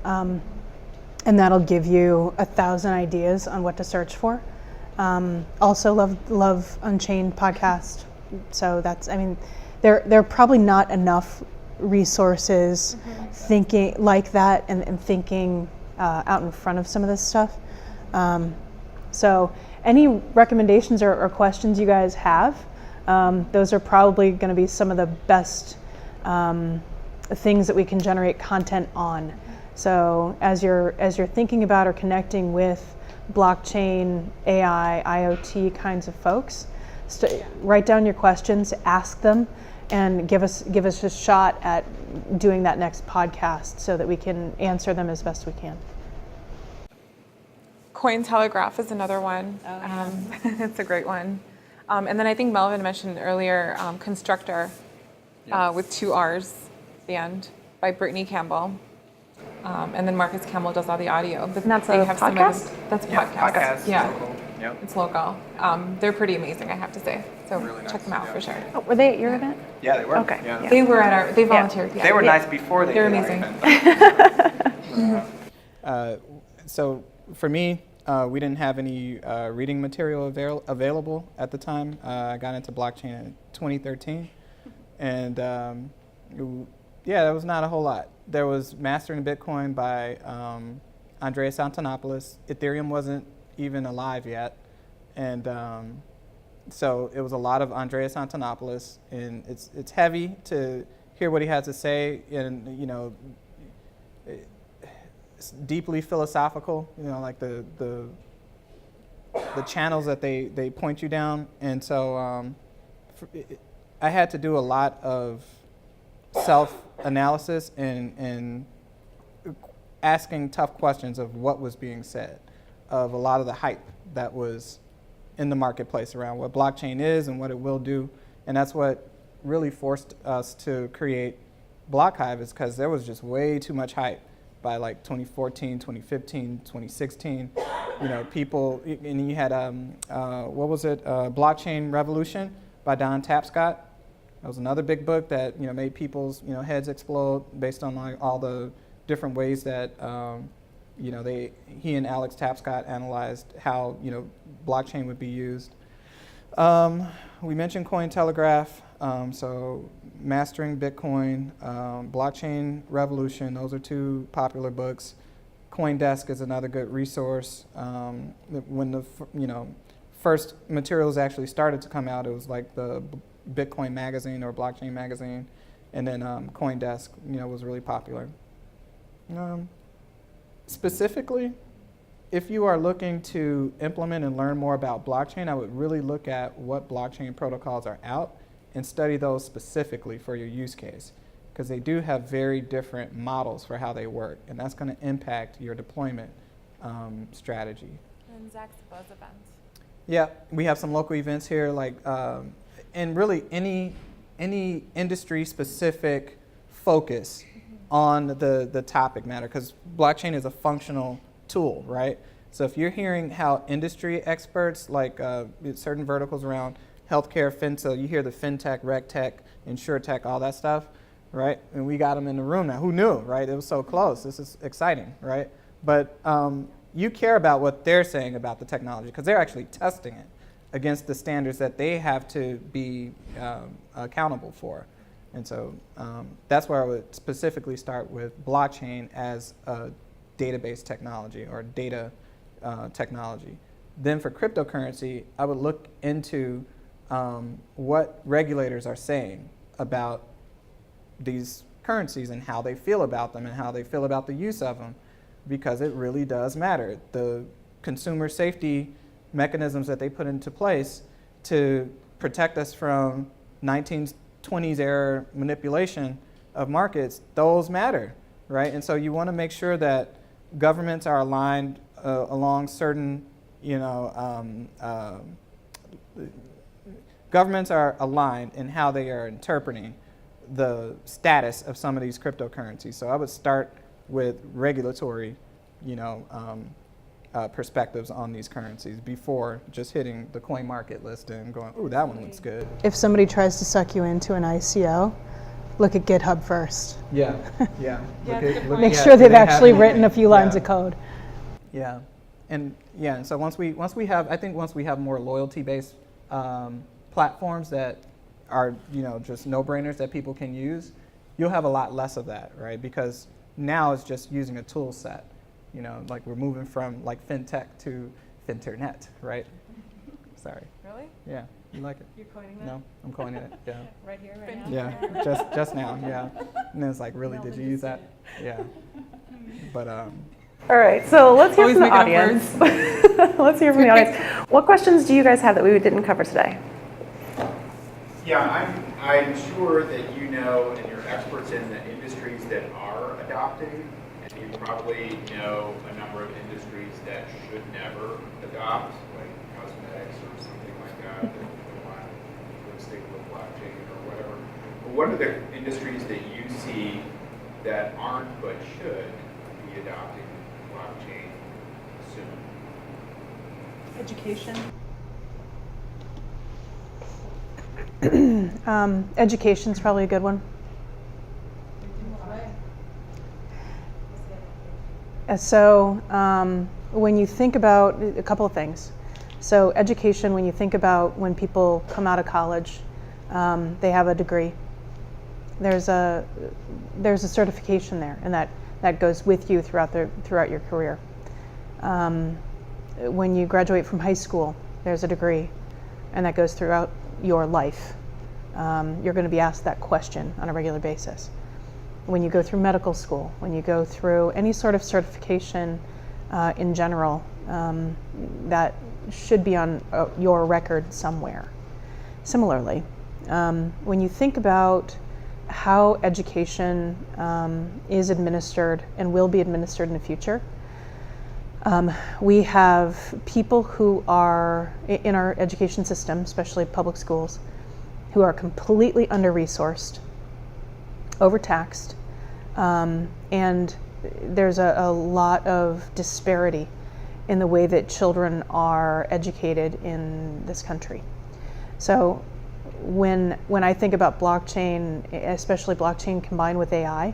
D: and that'll give you 1,000 ideas on what to search for. Also, love Unchained podcast. So that's, I mean, there are probably not enough resources thinking like that and thinking out in front of some of this stuff. So any recommendations or questions you guys have, those are probably going to be some of the best things that we can generate content on. So as you're thinking about or connecting with blockchain, AI, IoT kinds of folks, write down your questions, ask them, and give us a shot at doing that next podcast so that we can answer them as best we can.
C: Cointelegraph is another one. It's a great one. And then I think Melvin mentioned earlier Constructor with 2 R's at the end by Brittany Campbell. And then Marcus Campbell does all the audio. But
A: And that's
C: they
A: a
C: have some
A: podcast?
C: That's a podcast.
B: Podcast.
C: Yeah.
B: Local. Yep.
C: It's local. They're pretty amazing, I have to say. So
B: Really nice,
C: check them out
B: yeah.
C: for sure.
A: Oh, were they at your event?
B: Yeah, they were.
A: Okay,
B: Yeah.
A: yeah.
C: They were at they volunteered. Yeah.
B: They were
C: Yeah.
B: nice before they
C: They're
B: did
C: amazing.
B: our event. So for me, we didn't have any reading material available at the time. I got into blockchain in 2013, and yeah, there was not a whole lot. There was Mastering Bitcoin by Andreas Antonopoulos. Ethereum wasn't even alive yet, and so it was a lot of Andreas Antonopoulos, and it's heavy to hear what he has to say, and you know, it's deeply philosophical. You know, like the channels that they point you down, and so I had to do a lot of self-analysis and asking tough questions of what was being said, of a lot of the hype that was in the marketplace around what blockchain is and what it will do. And that's what really forced us to create BlockHive, is because there was just way too much hype by like 2014, 2015, 2016. You know, people, and you had, what was it, Blockchain Revolution by Don Tapscott. That was another big book that, you know, made people's, you know, heads explode based on like all the different ways that, you know, he and Alex Tapscott analyzed how, you know, blockchain would be used. We mentioned Cointelegraph, so Mastering Bitcoin, Blockchain Revolution, those are 2 popular books. CoinDesk is another good resource. When the first materials actually started to come out, it was like the Bitcoin magazine or Blockchain magazine, and then CoinDesk, you know, was really popular. Specifically, if you are looking to implement and learn more about blockchain, I would really look at what blockchain protocols are out and study those specifically for your use case, because they do have very different models for how they work, and that's going to impact your deployment strategy.
C: And Zach's Buzz events.
B: Yeah, we have some local events here, like, and really any industry-specific focus on the topic matter, because blockchain is a functional tool, right? So if you're hearing how industry experts, like certain verticals around healthcare, so you hear the fintech, regtech, insurtech, all that stuff, right? And we got them in the room now. Who knew, right? It was so close. This is exciting, right? But you care about what they're saying about the technology, because they're actually testing it against the standards that they have to be accountable for. And so that's where I would specifically start with blockchain as a database technology or data technology. Then for cryptocurrency, I would look into what regulators are saying about these currencies and how they feel about them and how they feel about the use of them, because it really does matter. The consumer safety mechanisms that they put into place to protect us from 1920s era manipulation of markets, those matter, right? And so you want to make sure that governments are aligned along certain, governments are aligned in how they are interpreting the status of some of these cryptocurrencies. So I would start with regulatory, perspectives on these currencies before just hitting the coin market list and going, ooh, that one looks good.
D: If somebody tries to suck you into an ICO, look at GitHub first.
B: Yeah.
D: Make sure they've actually written a few lines of code.
B: Yeah, and so once we have more loyalty-based platforms that are just no-brainers that people can use, you'll have a lot less of that, right? Because now it's just using a tool set. Like we're moving from like fintech to finternet, right? Sorry.
C: Really?
B: Yeah. You like it?
E: You're coining that?
B: No, I'm coining it. Yeah.
E: Right here, right now?
B: Yeah, just now. Yeah. And then it's like, really, did
E: Melvin
B: you use
E: just
B: that? Yeah. But
A: All right, so let's hear
C: Always
A: from the
C: making up
A: audience. Let's hear from the audience. What questions do you guys have that we didn't cover today?
F: Yeah, I'm sure that you know and you're experts in the industries that are adopting, and you probably know a number of industries that should never adopt, like cosmetics or something like that, that want lipstick with blockchain or whatever. But what are the industries that you see that aren't but should be adopting blockchain soon?
E: Education.
D: Education's probably a good one. So when you think about a couple of things, so education, when you think about when people come out of college, they have a degree. There's a certification there, and that goes with you throughout your career. When you graduate from high school, there's a degree, and that goes throughout your life. You're going to be asked that question on a regular basis. When you go through medical school, when you go through any sort of certification in general, that should be on your record somewhere. Similarly, when you think about how education is administered and will be administered in the future, we have people who are in our education system, especially public schools, who are completely under-resourced, overtaxed, and there's a lot of disparity in the way that children are educated in this country. So when I think about blockchain, especially blockchain combined with AI,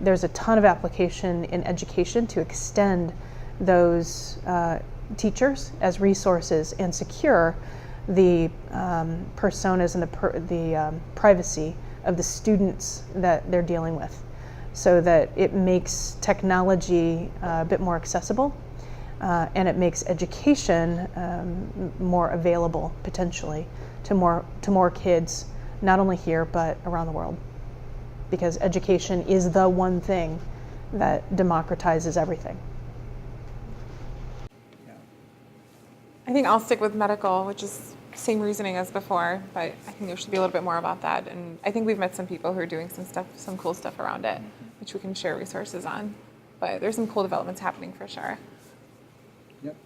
D: there's a ton of application in education to extend those teachers as resources and secure the personas and the privacy of the students that they're dealing with, so that it makes technology a bit more accessible, and it makes education more available potentially to more kids, not only here but around the world. Because education is the one thing that democratizes everything.
C: I think I'll stick with medical, which is same reasoning as before, but I think there should be a little bit more about that. And I think we've met some people who are doing some cool stuff around it, which we can share resources on. But there's some cool developments happening for sure.
B: Yep.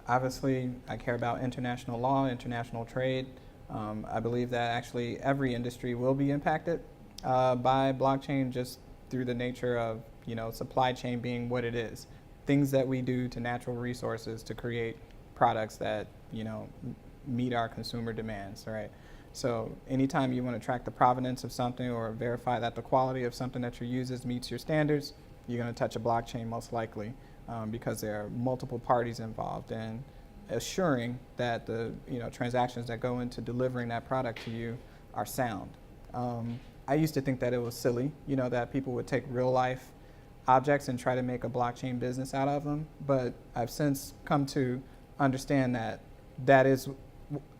B: Obviously, I care about international law, international trade. I believe that actually every industry will be impacted by blockchain, just through the nature of supply chain being what it is. Things that we do to natural resources to create products that meet our consumer demands, right? So anytime you want to track the provenance of something or verify that the quality of something that you use meets your standards, you're going to touch a blockchain most likely, because there are multiple parties involved in assuring that the transactions that go into delivering that product to you are sound. I used to think that it was silly, that people would take real life objects and try to make a blockchain business out of them, but I've since come to understand that is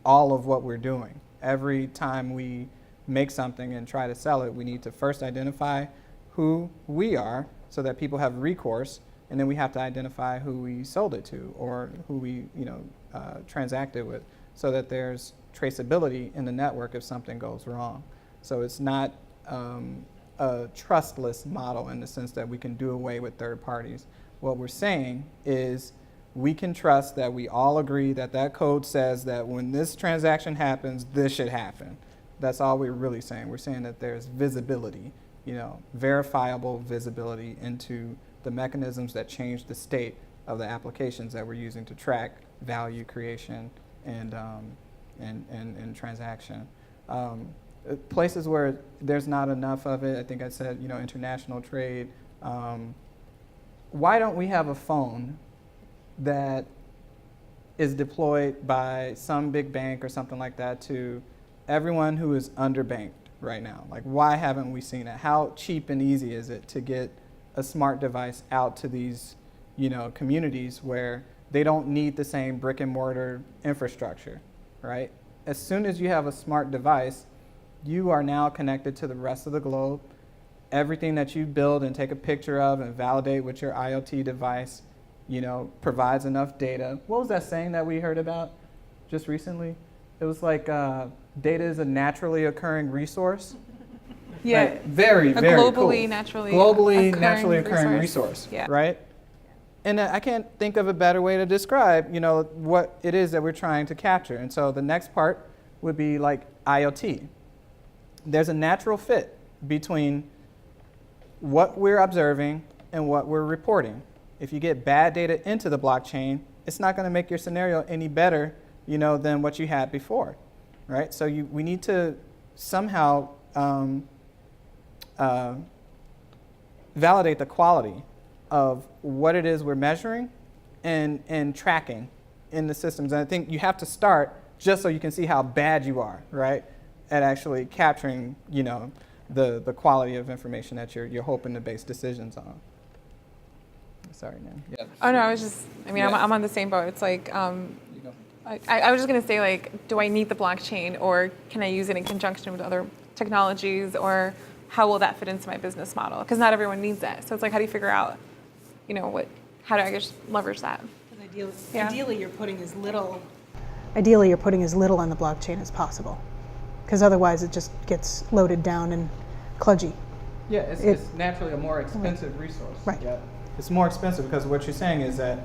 B: all of what we're doing. Every time we make something and try to sell it, we need to first identify who we are so that people have recourse, and then we have to identify who we sold it to or who we transacted with, so that there's traceability in the network if something goes wrong. So it's not a trustless model in the sense that we can do away with third parties. What we're saying is we can trust that we all agree that that code says that when this transaction happens, this should happen. That's all we're really saying. We're saying that there's visibility, verifiable visibility into the mechanisms that change the state of the applications that we're using to track value creation and transaction. Places where there's not enough of it, I think I said, international trade. Why don't we have a phone that is deployed by some big bank or something like that to everyone who is underbanked right now? Like, why haven't we seen it? How cheap and easy is it to get a smart device out to these, communities where they don't need the same brick and mortar infrastructure? right? As soon as you have a smart device, you are now connected to the rest of the globe. Everything that you build and take a picture of and validate with your IoT device, provides enough data. What was that saying that we heard about just recently? It was like data is a naturally occurring resource.
C: Yeah.
B: Like, very,
C: A
B: very
C: globally,
B: cool.
C: naturally
B: naturally occurring
C: occurring
B: resource,
C: Yeah.
B: right? And I can't think of a better way to describe, what it is that we're trying to capture. And so the next part would be like IoT. There's a natural fit between what we're observing and what we're reporting. If you get bad data into the blockchain, it's not going to make your scenario any better, than what you had before, right? So we need to somehow validate the quality of what it is we're measuring and tracking in the systems. And I think you have to start just so you can see how bad you are, right, at actually capturing, the quality of information that you're hoping to base decisions on. Sorry, Nan. Yeah.
C: Oh no, I was just. I mean,
B: Yeah.
C: I'm on the same boat. It's like.
B: You go.
C: I was just going to say, like, do I need the blockchain, or can I use it in conjunction with other technologies, or how will that fit into my business model? Because not everyone needs that. So it's like, how do you figure out, how do I just leverage that? Yeah.
G: Ideally, you're putting as little
D: on the blockchain as possible, because otherwise it just gets loaded down and kludgy.
B: Yeah, it's naturally a more expensive resource.
D: Right.
B: Yeah. It's more expensive because what you're saying is that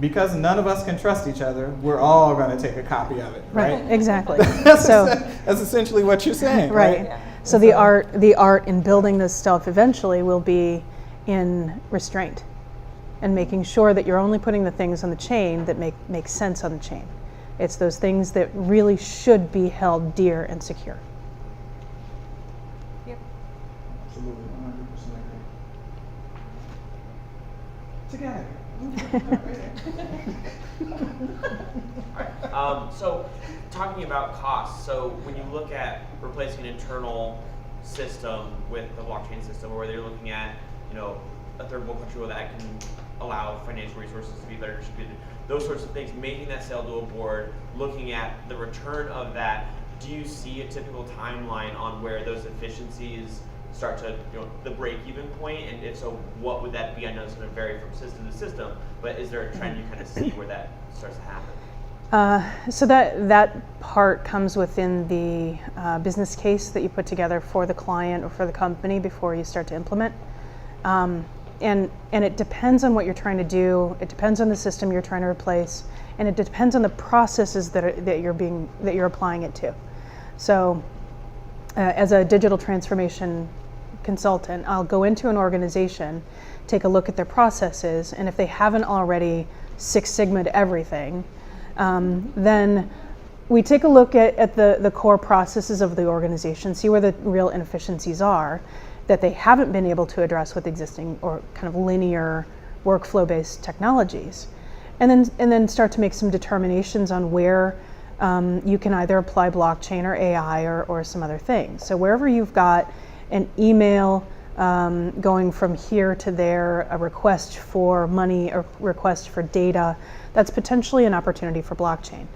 B: because none of us can trust each other, we're all going to take a copy of it, right?
D: Exactly.
B: That's
D: So
B: essentially what you're saying,
D: right.
B: right?
D: So the art in building this stuff eventually will be in restraint and making sure that you're only putting the things on the chain that make sense on the chain. It's those things that really should be held dear and secure.
C: Yep.
B: Absolutely, 100% agree.
H: So talking about costs, so when you look at replacing an internal system with the blockchain system, or whether you're looking at, a third world country that can allow financial resources to be better distributed, those sorts of things, making that sale to a board, looking at the return of that, do you see a typical timeline on where those efficiencies start to, the break-even point? And if so, what would that be? I know it's going to vary from system to system, but is there a trend you kind of see where that starts to happen?
D: So that part comes within the business case that you put together for the client or for the company before you start to implement. And it depends on what you're trying to do. It depends on the system you're trying to replace, and it depends on the processes that you're applying it to. So, as a digital transformation consultant, I'll go into an organization, take a look at their processes, and if they haven't already Six Sigma'd everything, then we take a look at the core processes of the organization, see where the real inefficiencies are that they haven't been able to address with existing or kind of linear workflow-based technologies, and then start to make some determinations on where you can either apply blockchain or AI or some other things. So wherever you've got an email going from here to there, a request for money or request for data, that's potentially an opportunity for blockchain.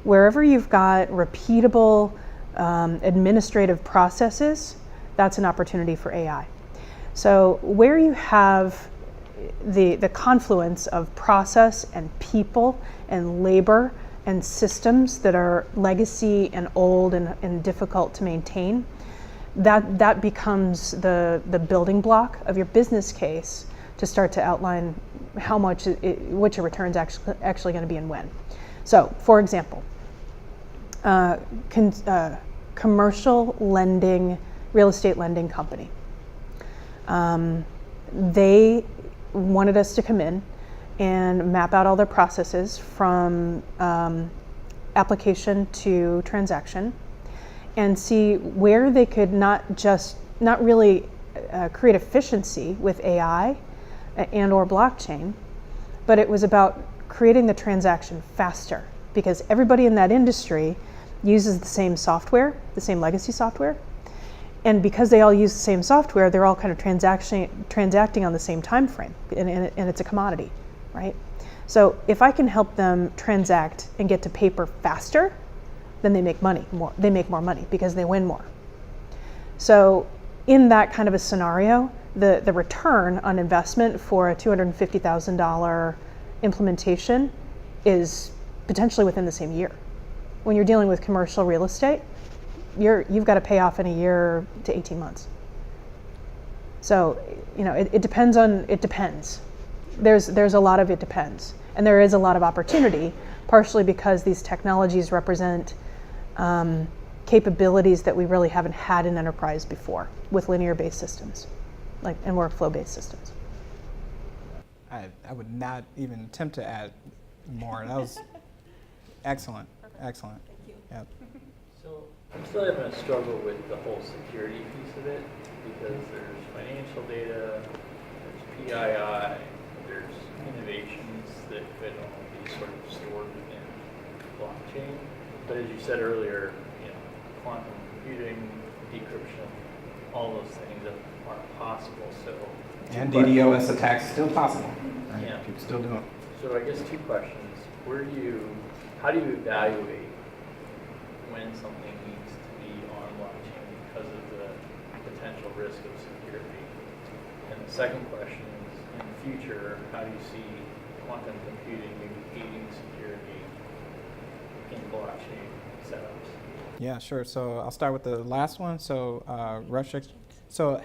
D: Wherever you've got repeatable administrative processes, that's an opportunity for AI. So where you have the confluence of process and people and labor and systems that are legacy and old and difficult to maintain, that becomes the building block of your business case to start to outline how much what your return's actually going to be and when. So, for example, commercial lending, real estate lending company. They wanted us to come in and map out all their processes from application to transaction and see where they could not really create efficiency with AI and or blockchain, but it was about creating the transaction faster, because everybody in that industry uses the same software, the same legacy software. And because they all use the same software, they're all kind of transacting on the same time frame, and it's a commodity, right? So if I can help them transact and get to paper faster, then they make money more. They make more money because they win more. So in that kind of a scenario, the return on investment for a $250,000 implementation is potentially within the same year. When you're dealing with commercial real estate, you've got to pay off in a year to 18 months. So, it depends. There's a lot of it depends. And there is a lot of opportunity, partially because these technologies represent capabilities that we really haven't had in enterprise before with linear-based systems, and workflow-based systems.
B: I would not even attempt to add more. That was excellent. Excellent.
E: Thank you.
B: Yep.
G: So I'm still having a struggle with the whole security piece of it, because there's financial data, there's PII, there's innovations that could only be sort of stored within blockchain. But as you said earlier, quantum computing, decryption, all those things are possible. So
B: And DDoS attacks still possible. Right?
G: Yeah.
B: People still do them.
G: So I guess two questions. How do you evaluate when something needs to be on blockchain because of the potential risk of security? And the second question is, in the future, how do you see quantum computing aiding security in blockchain setups?
B: Yeah, sure. So I'll start with the last one. So Russia. So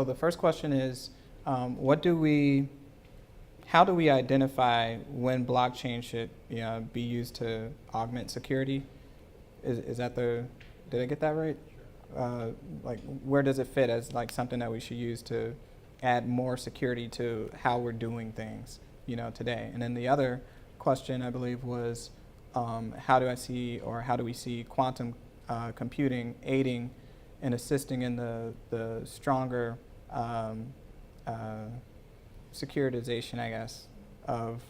B: the first question is, how do we identify when blockchain should be used to augment security? Is that did I get that right? Where does it fit as something that we should use to add more security to how we're doing things, today? And then the other question, I believe, was how do we see quantum computing aiding and assisting in the stronger securitization, I guess, of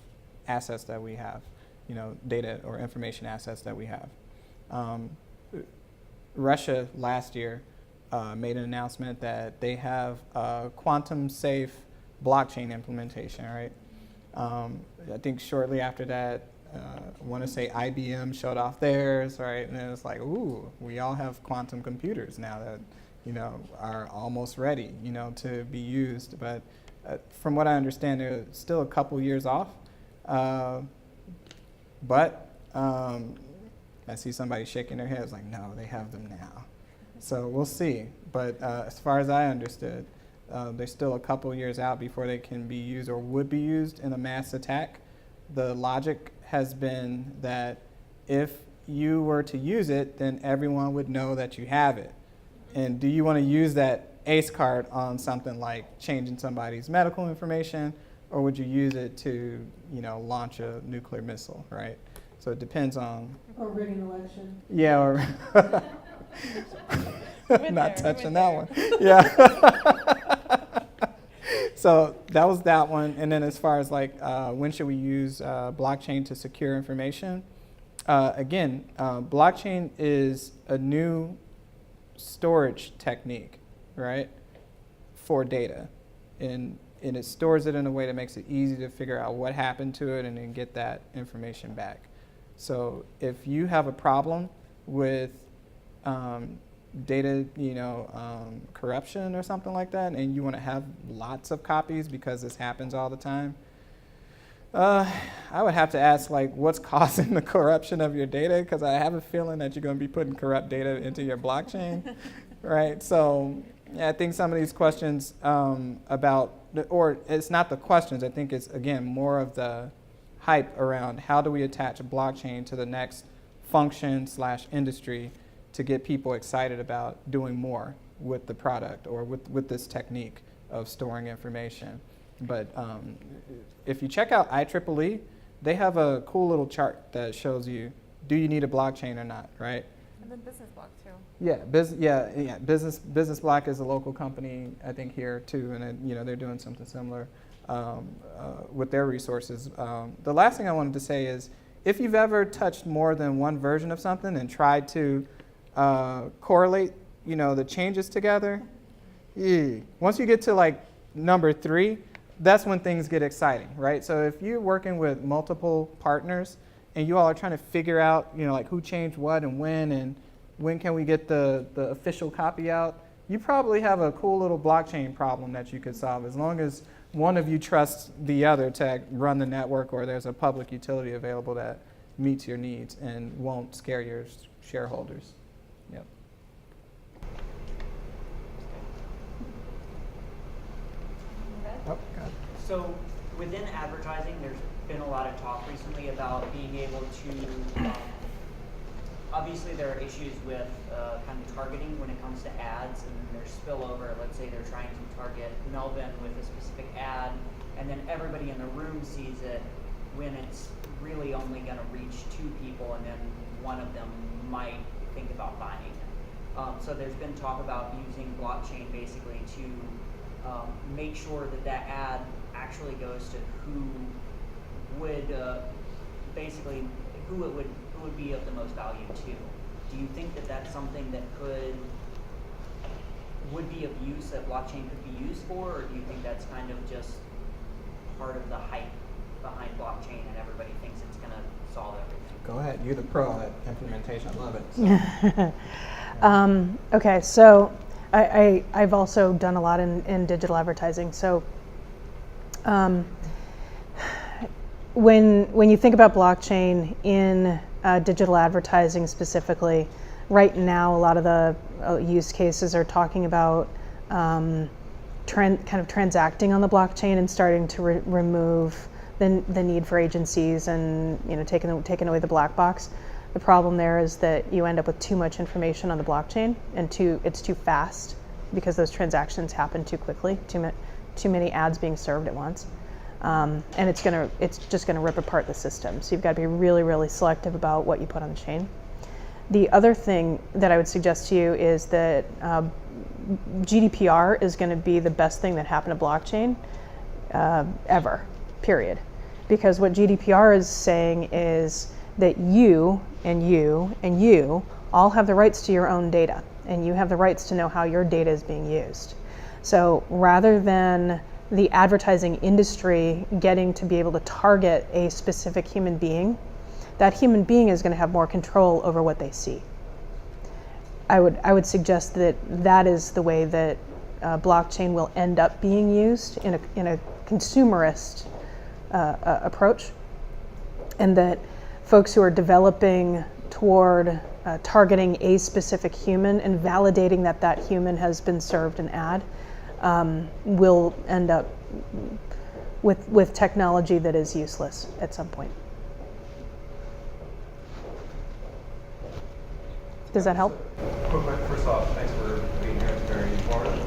B: assets that we have, data or information assets that we have. Russia last year made an announcement that they have a quantum-safe blockchain implementation, right? I think shortly after that, I want to say IBM showed off theirs, right? And then it's like, ooh, we all have quantum computers now that, are almost ready, to be used. But from what I understand, they're still a couple years off. But I see somebody shaking their heads like, no, they have them now. So we'll see. But as far as I understood, they're still a couple years out before they can be used or would be used in a mass attack. The logic has been that if you were to use it, then everyone would know that you have it. And do you want to use that ACE card on something like changing somebody's medical information, or would you use it to, launch a nuclear missile, right? So it depends on.
D: Or rig an election.
B: Yeah, or not touching that one. Yeah. So that was that one. And then as far as when should we use blockchain to secure information? Again, blockchain is a new storage technique, right, for data. And it stores it in a way that makes it easy to figure out what happened to it and then get that information back. So if you have a problem with data, corruption or something like that, and you want to have lots of copies because this happens all the time, I would have to ask, what's causing the corruption of your data? Because I have a feeling that you're going to be putting corrupt data into your blockchain, right? So yeah, I think some of these questions or it's not the questions, I think it's, again, more of the hype around how do we attach blockchain to the next function/industry to get people excited about doing more with the product or with this technique of storing information. But if you check out IEEE, they have a cool little chart that shows you, do you need a blockchain or not, right?
C: And then Business Block too.
B: Yeah, Business Block is a local company, I think, here too, and they're doing something similar with their resources. The last thing I wanted to say is, if you've ever touched more than one version of something and tried to correlate, the changes together, once you get to number 3, that's when things get exciting, right? So if you're working with multiple partners and you all are trying to figure out, like who changed what and when can we get the official copy out, you probably have a cool little blockchain problem that you could solve as long as one of you trusts the other to run the network, or there's a public utility available that meets your needs and won't scare your shareholders. Yep. Oh, God.
I: So within advertising, there's been a lot of talk recently about being able to, obviously there are issues with kind of targeting when it comes to ads, and there's spillover. Let's say they're trying to target Melvin with a specific ad, and then everybody in the room sees it when it's really only going to reach 2 people, and then one of them might think about buying it. So there's been talk about using blockchain basically to make sure that that ad actually goes to who would basically who would be of the most value to. Do you think that that's something that would be of use, that blockchain could be used for, or do you think that's kind of just part of the hype behind blockchain and everybody thinks it's going to solve everything?
B: Go ahead. You're the pro at implementation. I love it. So.
D: Okay, so I've also done a lot in digital advertising. So when you think about blockchain in digital advertising specifically, right now a lot of the use cases are talking about kind of transacting on the blockchain and starting to remove the need for agencies and taking away the black box. The problem there is that you end up with too much information on the blockchain, and it's too fast because those transactions happen too quickly. Too many ads being served at once, and it's just gonna rip apart the system. So you've got to be really, really selective about what you put on the chain. The other thing that I would suggest to you is that GDPR is going to be the best thing that happened to blockchain ever, period. Because what GDPR is saying is that you and you and you all have the rights to your own data, and you have the rights to know how your data is being used. So rather than the advertising industry getting to be able to target a specific human being, that human being is going to have more control over what they see. I would suggest that is the way that blockchain will end up being used in a consumerist approach, and that folks who are developing toward targeting a specific human and validating that human has been served an ad will end up with technology that is useless at some point. Does that help?
J: First off, thanks for being here. It's very informative.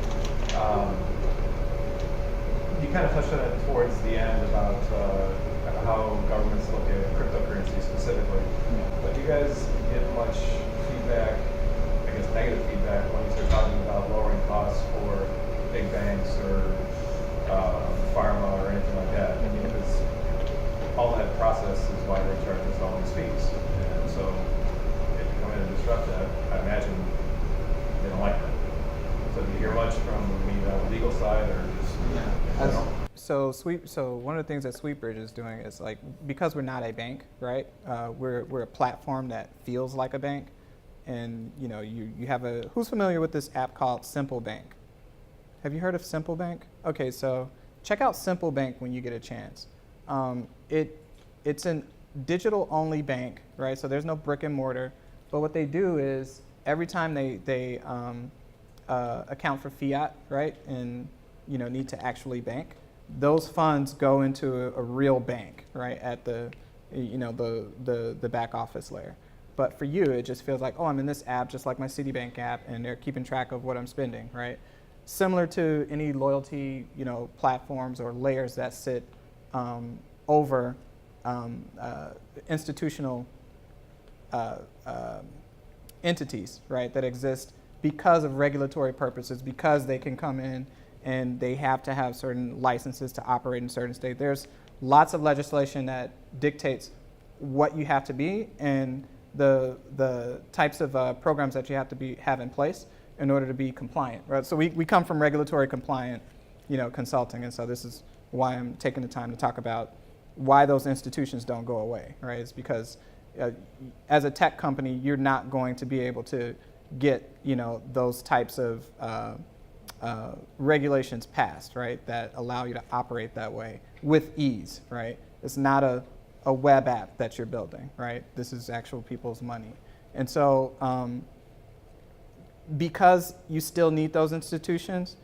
J: You kind of touched on it towards the end about how governments look at cryptocurrency specifically. But do you guys get much feedback, I guess negative feedback, when you start talking about lowering costs for big banks or pharma or anything like that? Because all that process is why they charge us all these fees. And so if you come in and disrupt that, I imagine they don't like that. So do you hear much from the legal side, or just, I don't know?
B: So one of the things that SweetBridge is doing is, like, because we're not a bank, right? We're a platform that feels like a bank, and you have who's familiar with this app called Simple Bank? Have you heard of Simple Bank? Okay, so check out Simple Bank when you get a chance. It's a digital-only bank, right? So there's no brick and mortar, but what they do is every time they account for fiat, right, and need to actually bank, those funds go into a real bank, right, at the back office layer. But for you, it just feels like, oh, I'm in this app just like my Citibank app, and they're keeping track of what I'm spending, right? Similar to any loyalty, platforms or layers that sit over institutional entities, right, that exist because of regulatory purposes, because they can come in and they have to have certain licenses to operate in certain states. There's lots of legislation that dictates what you have to be and the types of programs that you have to have in place in order to be compliant, right? So we come from regulatory compliant, consulting, and so this is why I'm taking the time to talk about why those institutions don't go away, right? It's because as a tech company, you're not going to be able to get, those types of regulations passed, right, that allow you to operate that way with ease, right? It's not a web app that you're building, right? This is actual people's money. And so because you still need those institutions,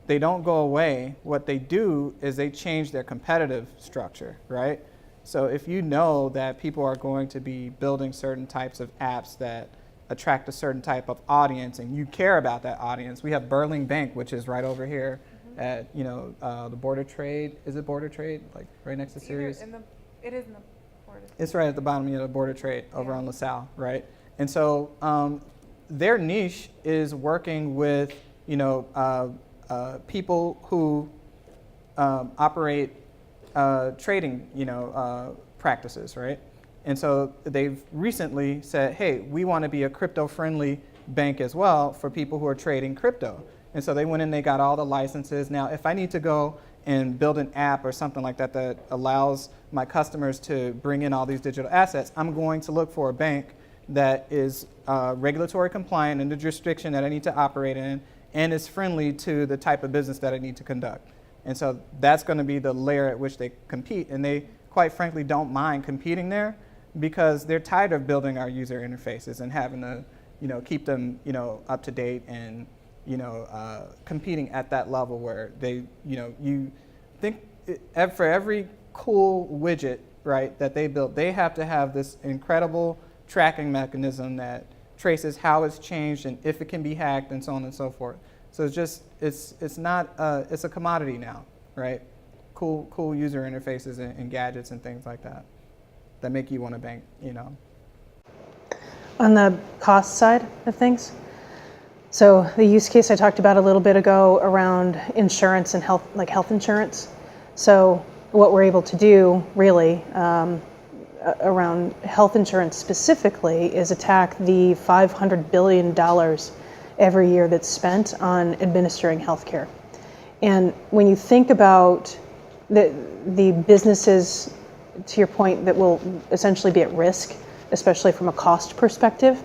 B: they don't go away. What they do is they change their competitive structure, right? So if you know that people are going to be building certain types of apps that attract a certain type of audience and you care about that audience, we have Burling Bank, which is right over here at, the Board of Trade. Is it Board of Trade? Like right next to Sirius?
C: It is in the Board of
B: It's right at the bottom of the Board of Trade over on LaSalle, right? And so their niche is working with, people who operate trading, practices, right? And so they've recently said, hey, we want to be a crypto-friendly bank as well for people who are trading crypto. And so they went in, they got all the licenses. Now, if I need to go and build an app or something like that that allows my customers to bring in all these digital assets, I'm going to look for a bank that is regulatory compliant in the jurisdiction that I need to operate in and is friendly to the type of business that I need to conduct. And so that's going to be the layer at which they compete. And they, quite frankly, don't mind competing there because they're tired of building our user interfaces and having to, keep them, up to date and, competing at that level where they, you think for every cool widget, right, that they built, they have to have this incredible tracking mechanism that traces how it's changed and if it can be hacked and so on and so forth. So it's just, it's not, it's a commodity now, right? Cool user interfaces and gadgets and things like that that make you want to bank,
D: On the cost side of things, so the use case I talked about a little bit ago around insurance and health, like health insurance. So what we're able to do really around health insurance specifically is attack the $500 billion every year that's spent on administering healthcare. And when you think about the businesses, to your point, that will essentially be at risk, especially from a cost perspective,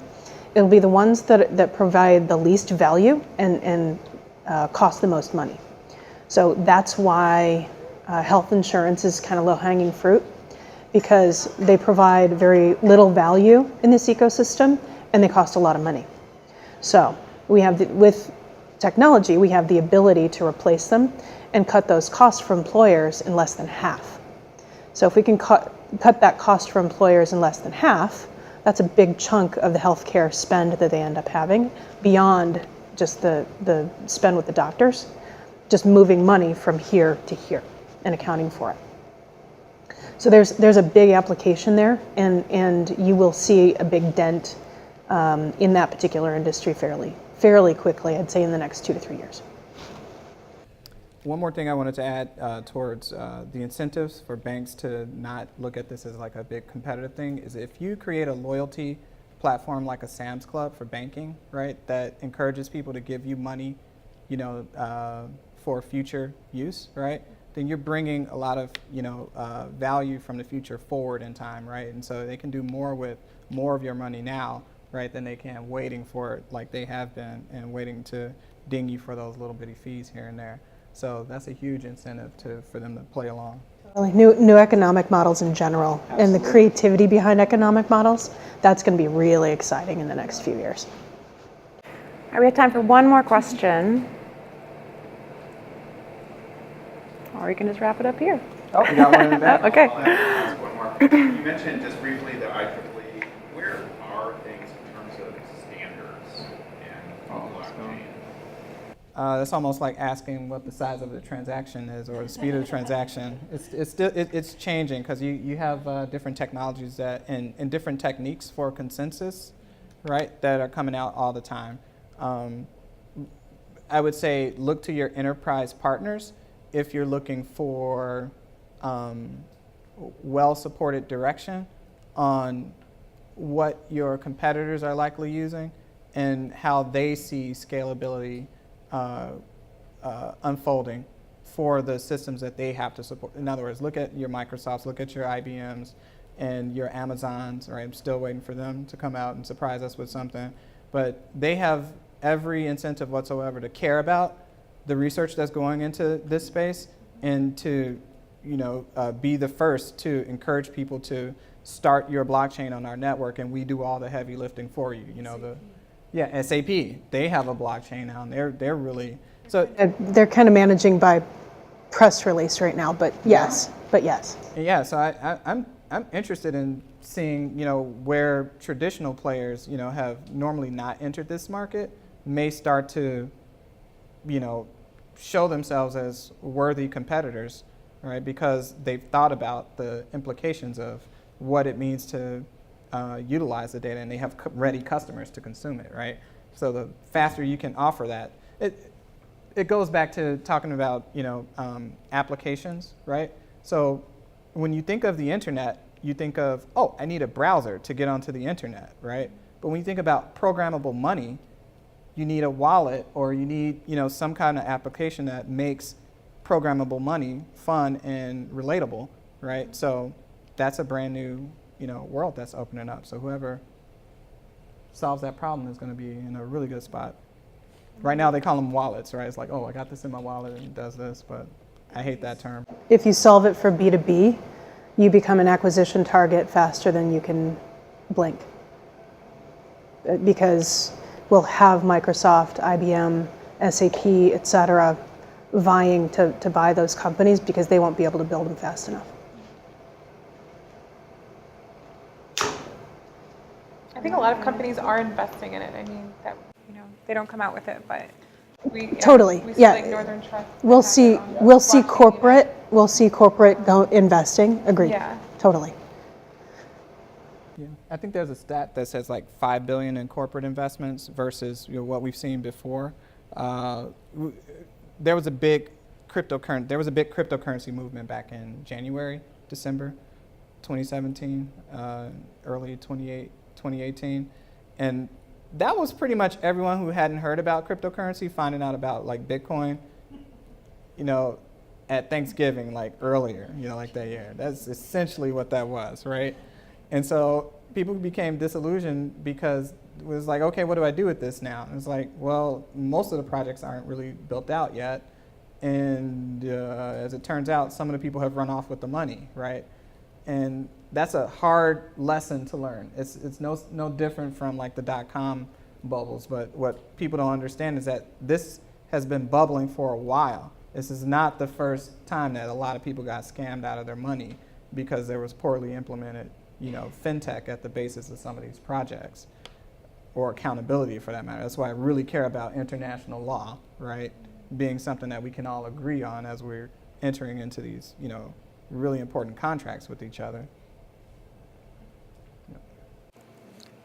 D: it'll be the ones that provide the least value and cost the most money. So that's why health insurance is kind of low-hanging fruit, because they provide very little value in this ecosystem and they cost a lot of money. So we have, with technology, we have the ability to replace them and cut those costs for employers in less than half. So if we can cut that cost for employers in less than half, that's a big chunk of the healthcare spend that they end up having beyond just the spend with the doctors, just moving money from here to here and accounting for it. So there's a big application there, and you will see a big dent in that particular industry fairly quickly, I'd say in the next 2 to 3 years.
B: One more thing I wanted to add towards the incentives for banks to not look at this as like a big competitive thing is if you create a loyalty platform like a Sam's Club for banking, right, that encourages people to give you money, for future use, right, then you're bringing a lot of, value from the future forward in time, right? And so they can do more with more of your money now, right, than they can waiting for it like they have been and waiting to ding you for those little bitty fees here and there. So that's a huge incentive for them to play along.
D: Like new economic models in general. Absolutely. And the creativity behind economic models, that's going to be really exciting in the next few years.
A: All right, we have time for one more question. Or we can just wrap it up here.
B: Oh, you got one in the back?
A: Okay.
F: I'll ask one more. You mentioned just briefly the IEEE. Where are things in terms of standards and blockchain?
B: That's almost like asking what the size of the transaction is or the speed of the transaction. It's changing because you have different technologies that and different techniques for consensus, right, that are coming out all the time. I would say look to your enterprise partners if you're looking for well-supported direction on what your competitors are likely using and how they see scalability unfolding for the systems that they have to support. In other words, look at your Microsofts, look at your IBMs and your Amazons, right? I'm still waiting for them to come out and surprise us with something. But they have every incentive whatsoever to care about the research that's going into this space and to, be the first to encourage people to start your blockchain on our network, and we do all the heavy lifting for you. SAP, they have a blockchain now, and they're really so.
D: They're kind of managing by press release right now, but yes.
B: Yeah, so I'm interested in seeing, where traditional players, have normally not entered this market, may start to, show themselves as worthy competitors, right? Because they've thought about the implications of what it means to utilize the data, and they have ready customers to consume it, right? So the faster you can offer that, it goes back to talking about, applications, right? So when you think of the internet, you think of, oh, I need a browser to get onto the internet, right? But when you think about programmable money, you need a wallet, or you need, some kind of application that makes programmable money fun and relatable, right? So that's a brand new, world that's opening up. So whoever solves that problem is going to be in a really good spot. Right now they call them wallets, right? It's like, oh, I got this in my wallet and it does this, but I hate that term.
D: If you solve it for B2B, you become an acquisition target faster than you can blink. Because we'll have Microsoft, IBM, SAP, et cetera, vying to buy those companies because they won't be able to build them fast enough.
C: I think a lot of companies are investing in it. I mean, that they don't come out with it, but we
D: Totally,
C: we see
D: yeah.
C: like Northern Trust.
D: We'll
C: have
D: see
C: their own blockchain
D: corporate go investing. Agreed.
C: Yeah.
D: Totally.
B: Yeah, I think there's a stat that says like $5 billion in corporate investments versus what we've seen before. There was a big cryptocurrency movement back in January, December 2017, early 2018, and that was pretty much everyone who hadn't heard about cryptocurrency finding out about like Bitcoin, at Thanksgiving, like earlier, like that year. That's essentially what that was, right? And so people became disillusioned because it was like, okay, what do I do with this now? And it's like, well, most of the projects aren't really built out yet. And as it turns out, some of the people have run off with the money, right? And that's a hard lesson to learn. It's no different from like the dot-com bubbles, but what people don't understand is that this has been bubbling for a while. This is not the first time that a lot of people got scammed out of their money because there was poorly implemented, fintech at the basis of some of these projects, or accountability for that matter. That's why I really care about international law, right? Being something that we can all agree on as we're entering into these, really important contracts with each other.
C: In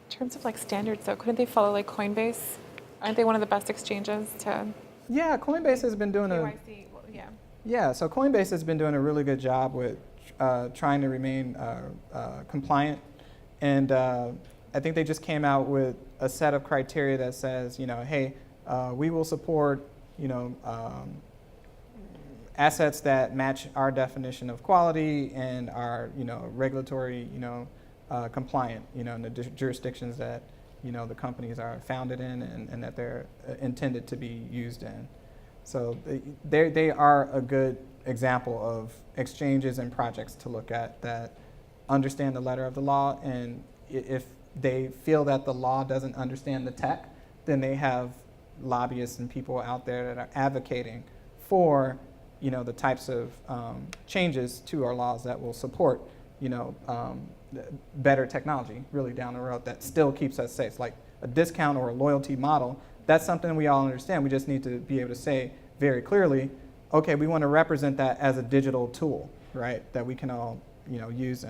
C: terms of like standards, though, couldn't they follow like Coinbase? Aren't they one of the best exchanges to
B: Yeah, Coinbase has been doing
C: KYC? Yeah.
B: Yeah, so Coinbase has been doing a really good job with trying to remain compliant, and I think they just came out with a set of criteria that says, hey, we will support, assets that match our definition of quality and are, regulatory, compliant, in the jurisdictions that, the companies are founded in and that they're intended to be used in. So they are a good example of exchanges and projects to look at that understand the letter of the law, and if they feel that the law doesn't understand the tech, then they have lobbyists and people out there that are advocating for the types of changes to our laws that will support better technology really down the road that still keeps us safe. Like a discount or a loyalty model, that's something we all understand. We just need to be able to say very clearly, okay, we want to represent that as a digital tool, right, that we can all use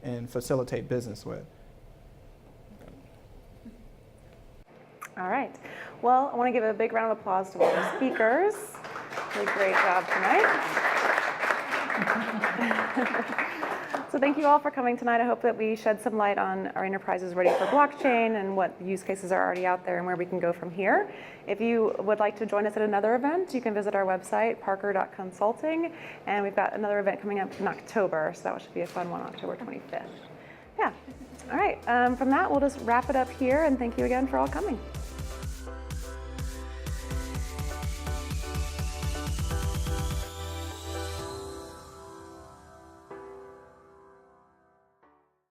B: and facilitate business with.
A: All right. Well, I want to give a big round of applause to all our speakers. Really great job tonight. So thank you all for coming tonight. I hope that we shed some light on our enterprises ready for blockchain and what use cases are already out there and where we can go from here. If you would like to join us at another event, you can visit our website, parker.consulting, and we've got another event coming up in October, so that should be a fun one, October 25th. Yeah, all right, from that, we'll just wrap it up here, and thank you again for all coming.